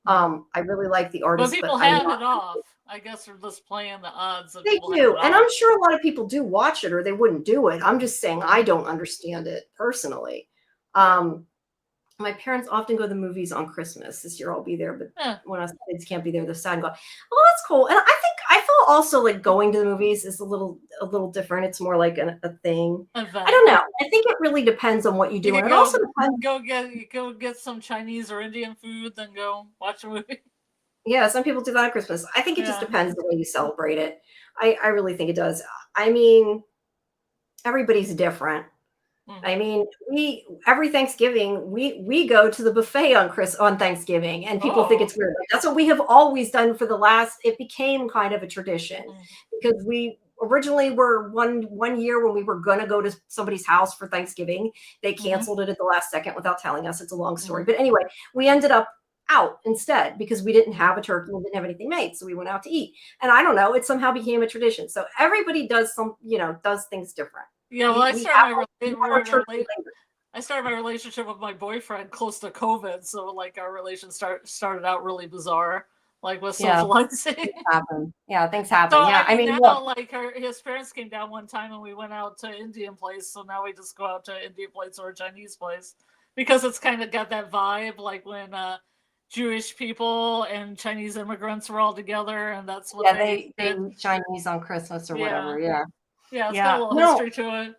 I really like the artist, but people have it off. I guess they're just playing the odds. They do, and I'm sure a lot of people do watch it, or they wouldn't do it. I'm just saying I don't understand it personally. My parents often go to the movies on Christmas. This year I'll be there, but when us kids can't be there, they're sad and go, oh, that's cool. And I think I feel also like going to the movies is a little different. It's more like a thing. I don't know. I think it really depends on what you do. And it also depends. Go get some Chinese or Indian food, then go watch a movie. Yeah, some people do that at Christmas. I think it just depends the way you celebrate it. I really think it does. I mean, everybody's different. I mean, every Thanksgiving we go to the buffet on Thanksgiving, and people think it's weird. That's what we have always done for the last. It became kind of a tradition because we originally were one year when we were going to go to somebody's house for Thanksgiving. They canceled it at the last second without telling us. It's a long story, but anyway, we ended up out instead because we didn't have a turkey and didn't have anything made, so we went out to eat. And I don't know, it somehow became a tradition. So everybody does does things different. Yeah, well, I started my relationship with my boyfriend close to COVID, so like our relation started out really bizarre, like with socializing. Things happen. Yeah, things happen. So, yeah, I mean now, like his parents came down one time and we went out to Indian place, so now we just go out to Indian place or a Chinese place because it's kind of got that vibe, like when Jewish people and Chinese immigrants were all together, and that's what they Chinese on Christmas or whatever. Yeah, it's got a little history to it.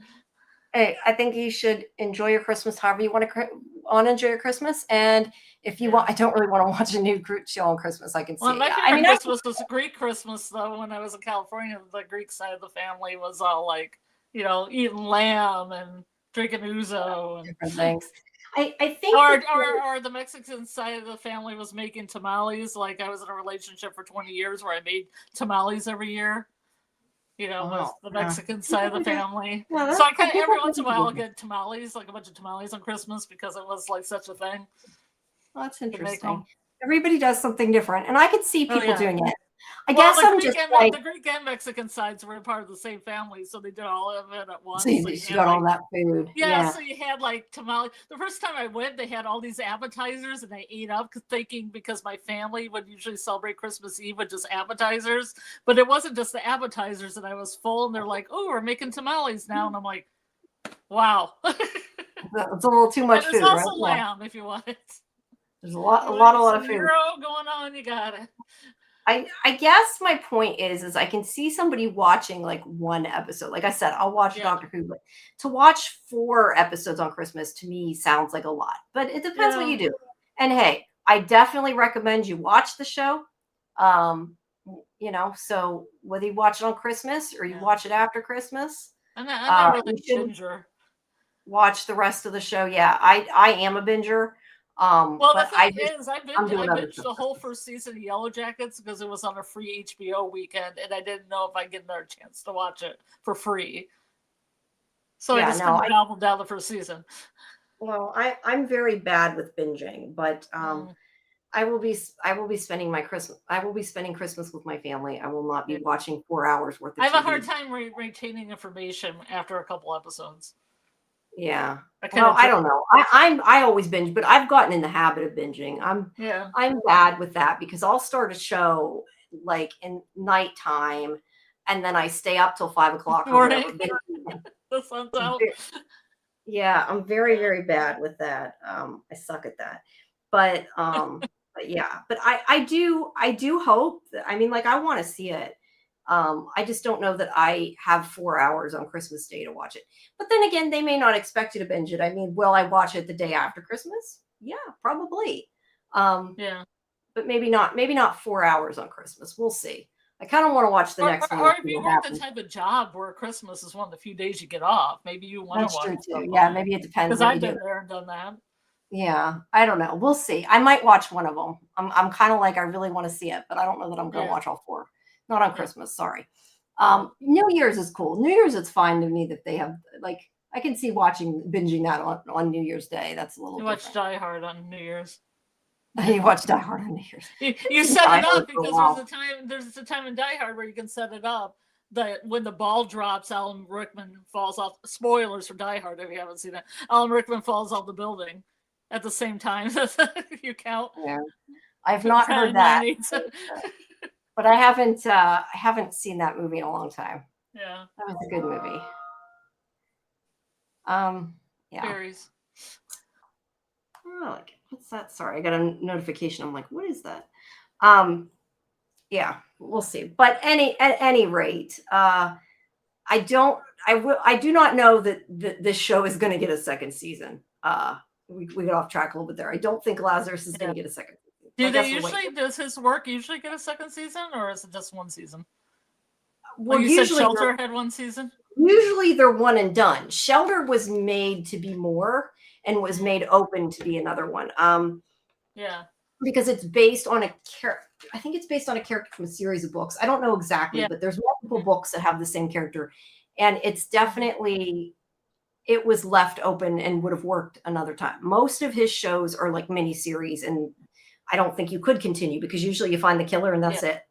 Hey, I think you should enjoy your Christmas however you want to enjoy your Christmas. And if you want, I don't really want to watch a new Groot show on Christmas. I can see. My favorite Christmas was Greek Christmas, though. When I was in California, the Greek side of the family was all like, eating lamb and drinking ouzo and different things. I think, or the Mexican side of the family was making tamales. Like I was in a relationship for 20 years where I made tamales every year. With the Mexican side of the family. Yeah, so I kind of every once in a while I'll get tamales, like a bunch of tamales on Christmas because it was like such a thing. Well, that's interesting. Everybody does something different, and I could see people doing it. I guess the Greek and Mexican sides were part of the same family, so they did all of it at once. So you got all that food. Yeah, so you had like tamales. The first time I went, they had all these appetizers, and I ate up because my family would usually celebrate Christmas Eve with just appetizers, but it wasn't just the appetizers, and I was full, and they're like, "Oh, we're making tamales now," and I'm like, "Wow." It's a little too much food. There's also lamb if you want it. There's a lot of food. Going on, you got it. I guess my point is I can see somebody watching like one episode. Like I said, I'll watch Doctor Who, but to watch 4 episodes on Christmas to me sounds like a lot. But it depends what you do. And hey, I definitely recommend you watch the show. So whether you watch it on Christmas or you watch it after Christmas, I'm not really a binger. Watch the rest of the show. Yeah, I am a binger. Well, the thing is, I binged the whole first season of Yellow Jackets because it was on a free HBO weekend, and I didn't know if I'd get another chance to watch it for free. So I just gobbled down the first season. Well, I'm very bad with binging, but I will be spending Christmas with my family. I will not be watching 4 hours worth of I have a TV. hard time retaining information after a couple episodes. Yeah. Well, I don't know. I always binge, but I've gotten in the habit of binging. I'm bad with that because I'll start a show like in nighttime and then I stay up till 5 o'clock or whatever. The sun's out. Yeah, I'm very, very bad with that. I suck at that. But yeah, but I do hope that, I mean, like, I want to see it. I just don't know that I have 4 hours on Christmas Day to watch it. But then again, they may not expect you to binge it. I mean, will I watch it the day after Christmas? Yeah, probably. Yeah. But maybe not 4 hours on Christmas. We'll see. I kind of want to watch the next one. Or if you work the type of job where Christmas is one of the few days you get off, maybe you want to watch it. That's true too. Yeah, maybe it depends. Because I've been there and done that. Yeah, I don't know. We'll see. I might watch one of them. I'm kind of like, I really want to see it, but I don't know that I'm going to watch all 4. Not on Christmas. Sorry. New Year's is cool. New Year's, it's fine to me that they have, like, I can see binging that on New Year's Day. That's a little different. You watch Die Hard on New Year's. You watch Die Hard on New Year's. You set it up because there's a time in Die Hard where you can set it up that when the ball drops, Alan Rickman falls off. Spoilers for Die Hard if you haven't seen it. Alan Rickman falls off the building at the same time. You count. Yeah, I've not heard that, but I haven't seen that movie in a long time. Yeah, that was a good movie. Yeah. Diaries. Oh, what's that? Sorry, I got a notification. I'm like, what is that? Yeah, we'll see. But at any rate, I do not know that this show is going to get a second season. We got off track a little bit there. I don't think Lazarus is going to get a second season. Does his work usually get a second season, or is it just one season? Well, you said Shelter had one season? Usually they're one and done. Shelter was made to be more and was made open to be another one. Yeah. Because it's based on a character. I think it's based on a character from a series of books. I don't know exactly, but there's multiple books that have the same character. And it's definitely, it was left open and would have worked another time. Most of his shows are like mini series, and I don't think you could continue because usually you find the killer and that's it.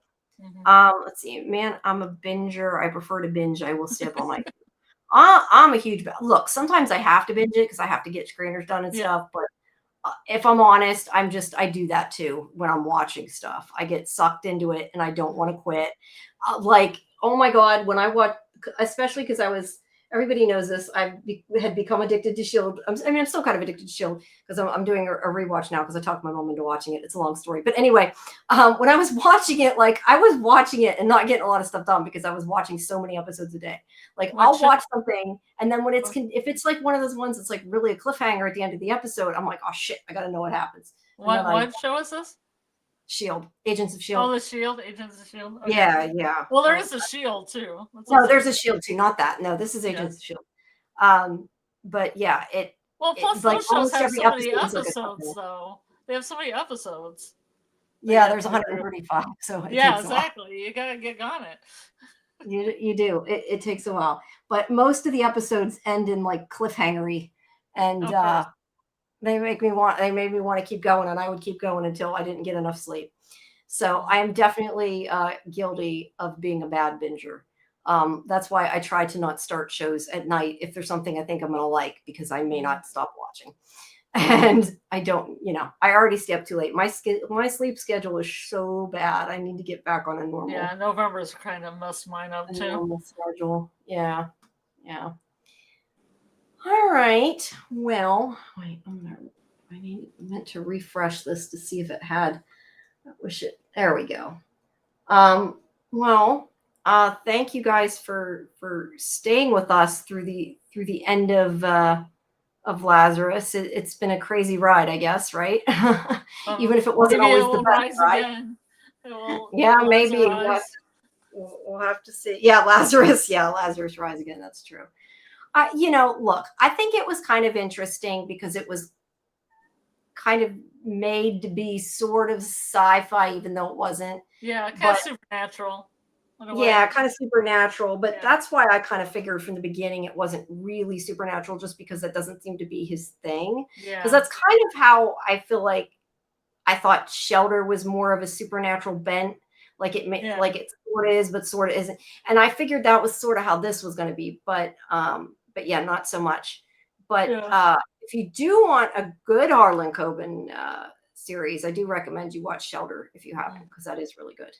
Let's see, man, I'm a binger. I prefer to binge. I will stay up all night. I'm a huge look. Sometimes I have to binge it because I have to get screeners done and stuff. But if I'm honest, I do that too when I'm watching stuff. I get sucked into it and I don't want to quit. Like, oh my God, when I watch, especially because everybody knows this, I had become addicted to S.H.I.E.L.D. I'm still kind of addicted to S.H.I.E.L.D. because I'm doing a rewatch now because I talked my mom into watching it. It's a long story. But anyway, when I was watching it, like I was watching it and not getting a lot of stuff done because I was watching so many episodes a day. Like I'll watch something and then when if it's like one of those ones that's like really a cliffhanger at the end of the episode, I'm like, oh shit, I got to know what happens. What show is this? S.H.I.E.L.D. Agents of S.H.I.E.L.D. Oh, the S.H.I.E.L.D. Agents of S.H.I.E.L.D. Okay. Yeah. Well, there is a S.H.I.E.L.D. too. No, there's a S.H.I.E.L.D. too. Not that. No, this is Agents of S.H.I.E.L.D. But yeah, plus those shows have so many episodes, though. They have so many episodes. Yeah, there's 135. So exactly. You gotta get on it. You do. It takes a while, but most of the episodes end in like cliffhangery, and they made me want to keep going, and I would keep going until I didn't get enough sleep. So I am definitely guilty of being a bad binger. That's why I try to not start shows at night if there's something I think I'm going to like, because I may not stop watching. And I don't, I already stay up too late. My sleep schedule is so bad. I need to get back on a normal. Yeah, November's kind of messed mine up too. Normal schedule. Yeah. All right. Well, wait, I meant to refresh this to see if it had. There we go. Well, thank you guys for staying with us through the end of Lazarus. It's been a crazy ride, I guess, right? Even if it wasn't always the best ride. Maybe we'll have to see. Yeah, Lazarus rise again. That's true. Look, I think it was kind of interesting because it was kind of made to be sort of sci-fi, even though it wasn't. Yeah, kind of supernatural. Yeah, kind of supernatural, but that's why I kind of figured from the beginning it wasn't really supernatural, just because that doesn't seem to be his thing. Yeah, because that's kind of how I feel like I thought Shelter was more of a supernatural bent, like like it sort of is, but sort of isn't. And I figured that was sort of how this was going to be, but yeah, not so much. But if you do want a good Harlan Coben series, I do recommend you watch Shelter if you haven't, because that is really good.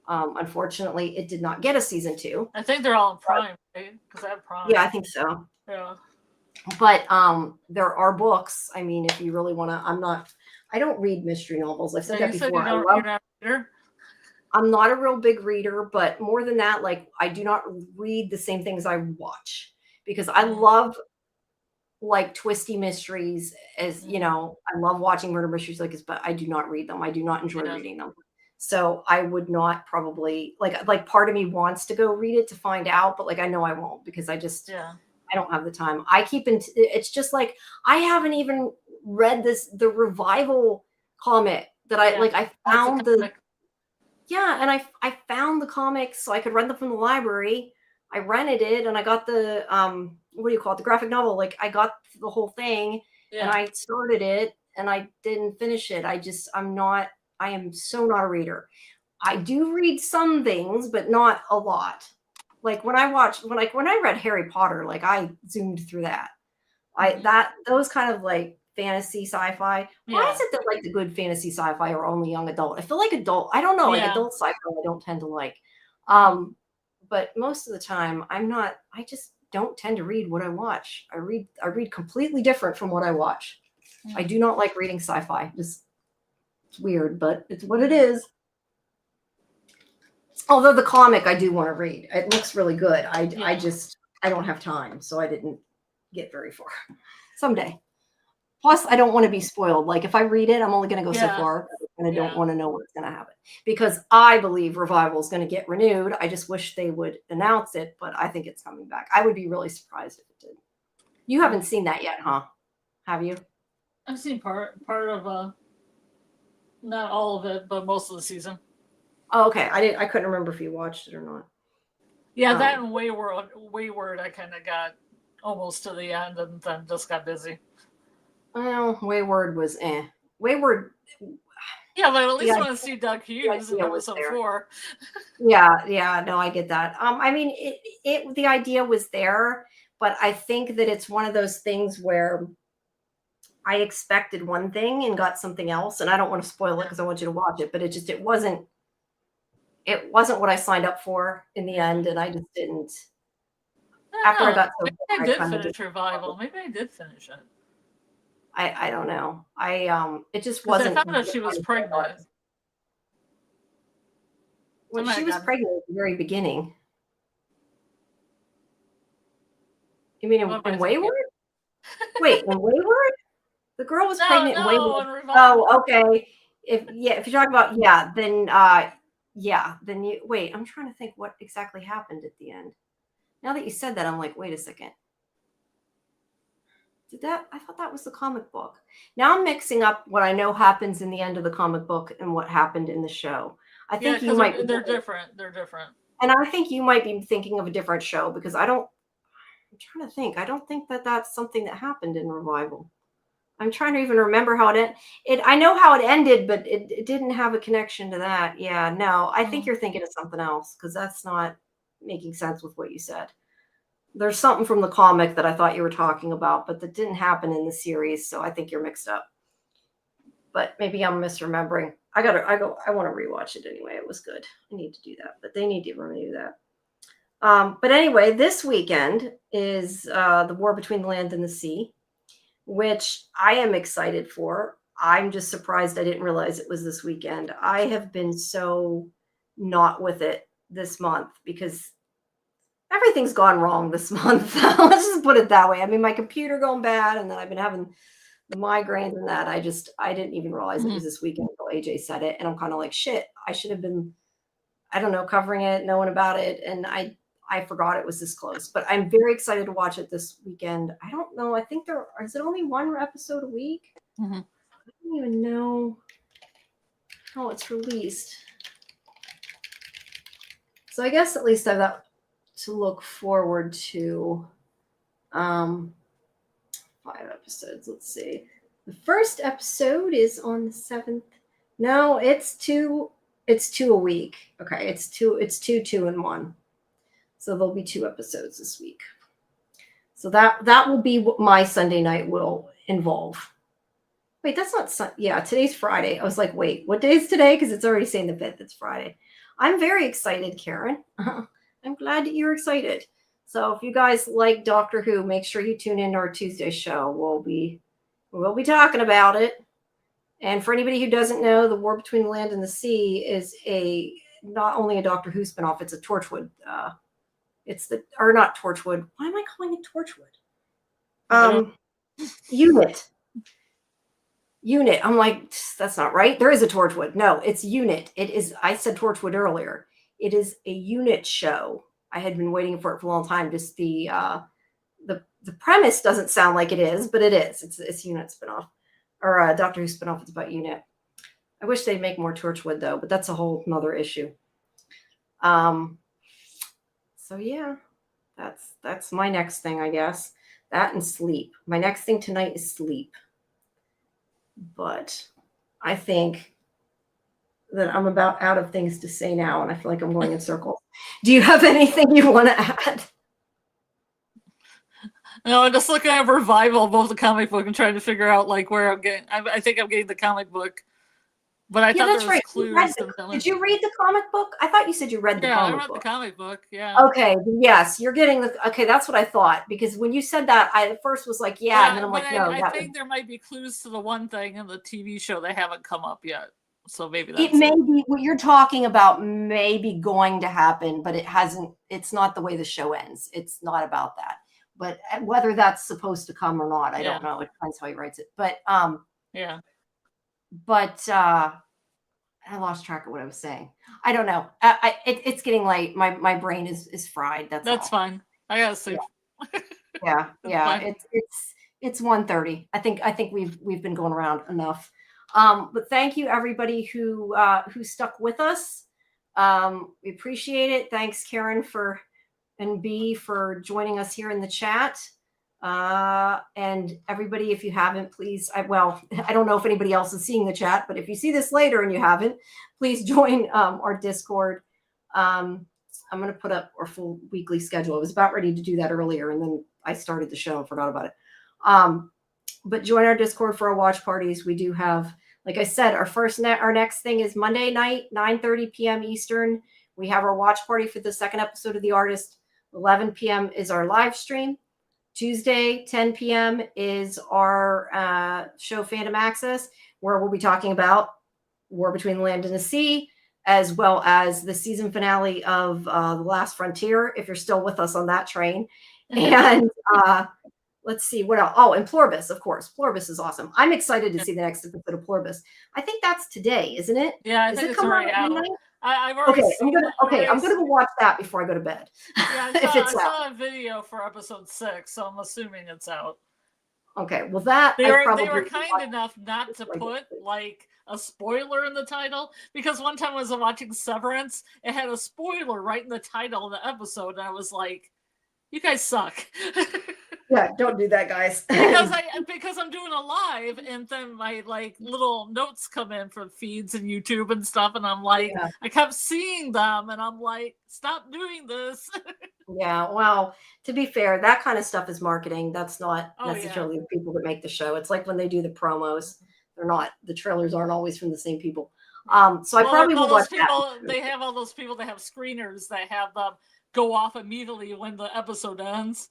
Unfortunately, it did not get a season 2. I think they're all in Prime, right? Because I have Prime. Yeah, I think so. Yeah. But there are books. I mean, if you really want to, I don't read mystery novels. I've said that before. You're not a reader? I'm not a real big reader, but more than that, like I do not read the same things I watch, because I love like twisty mysteries, as you know, I love watching murder mysteries like this, but I do not read them. I do not enjoy reading them. So I would not probably like part of me wants to go read it to find out, but like I know I won't, because I just I don't have the time. I keep it's just like I haven't even read the revival comic that I found and I found the comics so I could rent them from the library. I rented it and I got the what do you call it? The graphic novel. Like I got the whole thing and I started it and I didn't finish it. I am so not a reader. I do read some things, but not a lot. Like when I read Harry Potter, like I zoomed through that. Those kind of like fantasy sci-fi. Why is it that like the good fantasy sci-fi are only young adult? I feel like I don't know, like adult sci-fi I don't tend to like. But most of the time I just don't tend to read what I watch. I read completely different from what I watch. I do not like reading sci-fi. It's weird, but it's what it is. Although the comic I do want to read. It looks really good. I don't have time, so I didn't get very far. Someday. Plus, I don't want to be spoiled. Like if I read it, I'm only going to go so far, and I don't want to know what's going to happen, because I believe Revival is going to get renewed. I just wish they would announce it, but I think it's coming back. I would be really surprised if it did. You haven't seen that yet, huh? Have you? I've seen part of not all of it, but most of the season. Oh, okay. I couldn't remember if you watched it or not. Yeah, that and Wayward, I kind of got almost to the end and then just got busy. Well, Wayward was Wayward. Yeah, but at least I want to see Doug Hughes in episode 4. Yeah, no, I get that. I mean, the idea was there, but I think that it's one of those things where I expected one thing and got something else, and I don't want to spoil it because I want you to watch it, but it wasn't what I signed up for in the end, and I just didn't. After I got maybe I did finish Revival. Maybe I did finish it. I don't know. It just wasn't. I found out she was pregnant. Well, she was pregnant at the very beginning. You mean in Wayward? Wait, in Wayward? The girl was pregnant in Wayward. Oh, okay. If you're talking about then you wait. I'm trying to think what exactly happened at the end. Now that you said that, I'm like, wait a second. I thought that was the comic book. Now I'm mixing up what I know happens in the end of the comic book and what happened in the show. I think you might. They're different. They're different. And I think you might be thinking of a different show, because I'm trying to think. I don't think that that's something that happened in Revival. I'm trying to even remember how it ended. I know how it ended, but it didn't have a connection to that. Yeah, no, I think you're thinking of something else, because that's not making sense with what you said. There's something from the comic that I thought you were talking about, but that didn't happen in the series, so I think you're mixed up. But maybe I'm misremembering. I want to rewatch it anyway. It was good. I need to do that, but they need to renew that. But anyway, this weekend is the War Between the Land and the Sea, which I am excited for. I'm just surprised I didn't realize it was this weekend. I have been so not with it this month because everything's gone wrong this month. Let's just put it that way. I mean, my computer going bad, and then I've been having the migraines and that. I didn't even realize it was this weekend until AJ said it. And I'm kind of like, shit, I should have been, I don't know, covering it, knowing about it. And I forgot it was this close, but I'm very excited to watch it this weekend. I don't know. I think is it only one episode a week? I don't even know how it's released. So I guess at least I've got to look forward to 5 episodes. Let's see. The first episode is on the 7th No, it's two. It's two a week. Okay, it's two. It's two and one. So there'll be 2 episodes this week. So that will be what my Sunday night will involve. Wait, that's not yeah, today's Friday. I was like, wait, what day is today? Because it's already saying the 5th. It's Friday. I'm very excited, Karen. I'm glad that you're excited. So if you guys like Doctor Who, make sure you tune in to our Tuesday show. We'll be talking about it. And for anybody who doesn't know, The War Between the Land and the Sea is not only a Doctor Who spinoff, it's a Torchwood. Not Torchwood. Why am I calling it Torchwood? Unit. I'm like, that's not right. There is a Torchwood. No, it's Unit. It is. I said Torchwood earlier. It is a Unit show. I had been waiting for it for a long time. Just the premise doesn't sound like it is, but it is. It's Unit spinoff or a Doctor Who spinoff. It's about Unit. I wish they'd make more Torchwood though, but that's a whole nother issue. So yeah, that's my next thing, I guess. That and sleep. My next thing tonight is sleep. But I think that I'm about out of things to say now, and I feel like I'm going in circles. Do you have anything you want to add? No, I'm just looking at Revival, both the comic book, and trying to figure out like where I'm getting. I think I'm getting the comic book, but I thought there was clues. Did you read the comic book? I thought you said you read the comic book. Yeah, I read the comic book. Yeah. Okay. Yes, you're getting the. Okay, that's what I thought, because when you said that, I at first was like, yeah, and then I'm like, no. I think there might be clues to the one thing in the TV show that haven't come up yet. So maybe that's it may be what you're talking about. Maybe going to happen, but it hasn't. It's not the way the show ends. It's not about that. But whether that's supposed to come or not, I don't know. It depends how he writes it. But yeah. But I lost track of what I was saying. I don't know. It's getting late. My brain is fried. That's fine. I gotta sleep. Yeah. It's 1:30. I think we've been going around enough. But thank you everybody who stuck with us. We appreciate it. Thanks, Karen and B for joining us here in the chat. And everybody, if you haven't, please, I don't know if anybody else is seeing the chat, but if you see this later and you haven't, please join our Discord. I'm going to put up our full weekly schedule. I was about ready to do that earlier, and then I started the show and forgot about it. But join our Discord for our watch parties. We do have, like I said, our next thing is Monday night, 9:30 p.m. Eastern. We have our watch party for the second episode of The Artist. 11 p.m. is our live stream. Tuesday, 10 p.m. is our show Fandom Access, where we'll be talking about War Between the Land and the Sea, as well as the season finale of The Last Frontier, if you're still with us on that train. And let's see what else. Oh, and Pluribus, of course. Pluribus is awesome. I'm excited to see the next episode of Pluribus. I think that's today, isn't it? Yeah, I think it's already out. I've already I'm gonna go watch that before I go to bed. Yeah, I saw a video for episode 6, so I'm assuming it's out. Okay, well they were kind enough not to put like a spoiler in the title, because one time I was watching Severance, it had a spoiler right in the title of the episode, and I was like, you guys suck. Yeah, don't do that, guys. because I'm doing a live, and then my like little notes come in from feeds and YouTube and stuff, and I'm like, I kept seeing them, and I'm like, stop doing this. Yeah, well, to be fair, that kind of stuff is marketing. That's not necessarily the people that make the show. It's like when they do the promos, the trailers aren't always from the same people. So I probably will watch that. They have all those people that have screeners that have them go off immediately when the episode ends.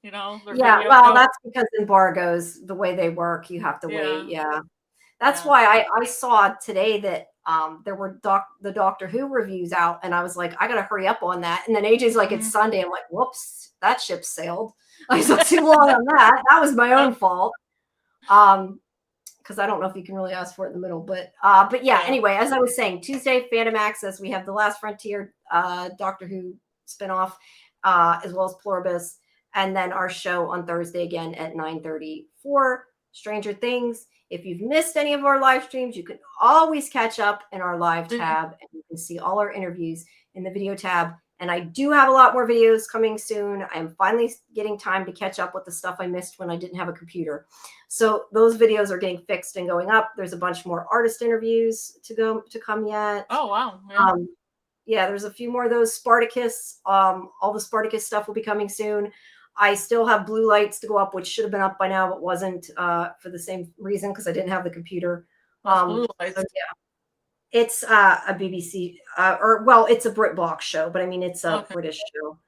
You know, that's because embargoes, the way they work, you have to wait. Yeah. That's why I saw today that there were the Doctor Who reviews out, and I was like, I gotta hurry up on that. And then AJ's like, it's Sunday. I'm like, whoops, that ship sailed. I took too long on that. That was my own fault. Because I don't know if you can really ask for it in the middle, but yeah. Anyway, as I was saying, Tuesday, Fandom Access, we have The Last Frontier, Doctor Who spinoff, as well as Pluribus. And then our show on Thursday again at 9:30 for Stranger Things. If you've missed any of our live streams, you can always catch up in our live tab, and you can see all our interviews in the video tab. And I do have a lot more videos coming soon. I am finally getting time to catch up with the stuff I missed when I didn't have a computer. So those videos are getting fixed and going up. There's a bunch more artist interviews to come yet. Oh, wow. Yeah. Yeah, there's a few more of those. Spartacus, all the Spartacus stuff will be coming soon. I still have Blue Lights to go up, which should have been up by now, but wasn't for the same reason because I didn't have the computer. Blue Lights. So yeah. It's a BBC, it's a BritBox show, but I mean, it's a British show.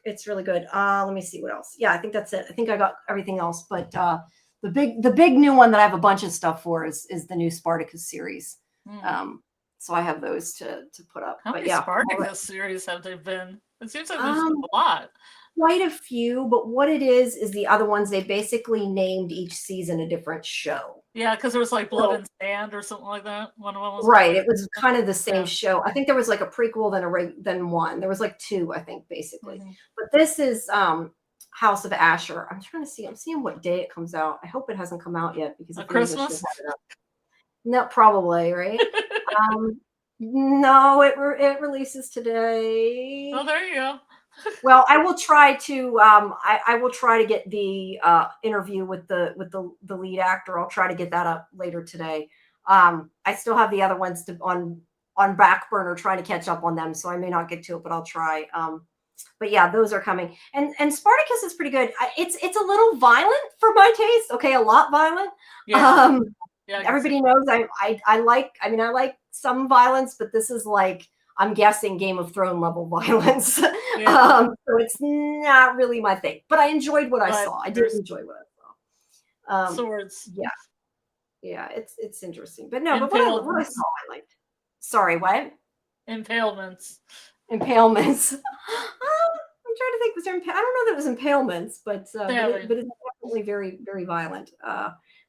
It's really good. Let me see what else. Yeah, I think that's it. I think I got everything else, but the big new one that I have a bunch of stuff for is the new Spartacus series. So I have those to put up. How many Spartacus series have there been? It seems like there's a lot. Quite a few, but what it is the other ones, they basically named each season a different show. Yeah, because there was like Blood and Sand or something like that. One of them was right. It was kind of the same show. I think there was like a prequel, then one. There was like two, I think, basically. But this is House of Asher. I'm trying to see. I'm seeing what day it comes out. I hope it hasn't come out yet because Christmas. No, probably right. No, it releases today. Oh, there you go. Well, I will try to I will try to get the interview with the lead actor. I'll try to get that up later today. I still have the other ones on back burner trying to catch up on them, so I may not get to it, but I'll try. But yeah, those are coming. And Spartacus is pretty good. It's a little violent for my taste. Okay, a lot violent. Yeah. Everybody knows I like some violence, but this is like, I'm guessing Game of Thrones level violence. So it's not really my thing, but I enjoyed what I saw. I did enjoy what I saw. Swords. Yeah, it's interesting. But no, but what I saw, I liked. Sorry, what? Impalements. I'm trying to think. Was there? I don't know that it was impalements, but it's definitely very, very violent.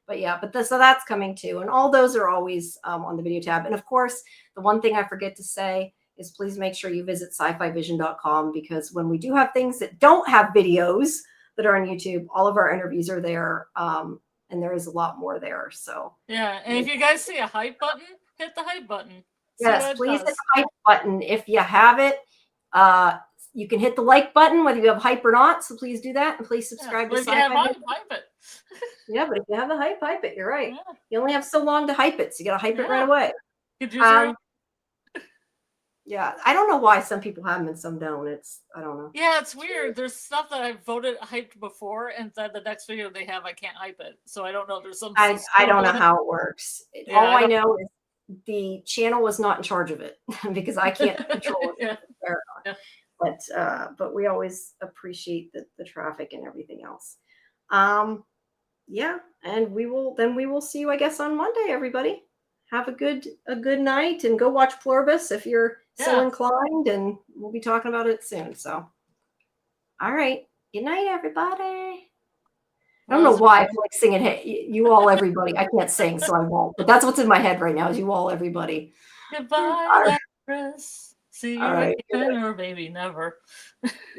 But yeah, so that's coming too, and all those are always on the video tab. And of course, the one thing I forget to say is please make sure you visit scifivision.com, because when we do have things that don't have videos that are on YouTube, all of our interviews are there, and there is a lot more there. So yeah, and if you guys see a hype button, hit the hype button. Yes, please hit the hype button if you have it. You can hit the like button whether you have hype or not. So please do that, and please subscribe to SciFi. Hype it. Yeah, but if you have the hype it. You're right. Yeah. You only have so long to hype it, so you got to hype it right away. Could you yeah, I don't know why some people have them and some don't. I don't know. Yeah, it's weird. There's stuff that I've voted hyped before, and then the next video they have, I can't hype it. So I don't know. There's some. I don't know how it works. All I know is the channel was not in charge of it because I can't control it. But we always appreciate the traffic and everything else. Yeah, and we will see you, I guess, on Monday, everybody. Have a good night, and go watch Pluribus if you're so inclined, and we'll be talking about it soon. So, all right. Good night, everybody. I don't know why I feel like singing, hey, you all, everybody. I can't sing, so I won't. But that's what's in my head right now is you all, everybody. Goodbye, Lazarus. See you again, or maybe never.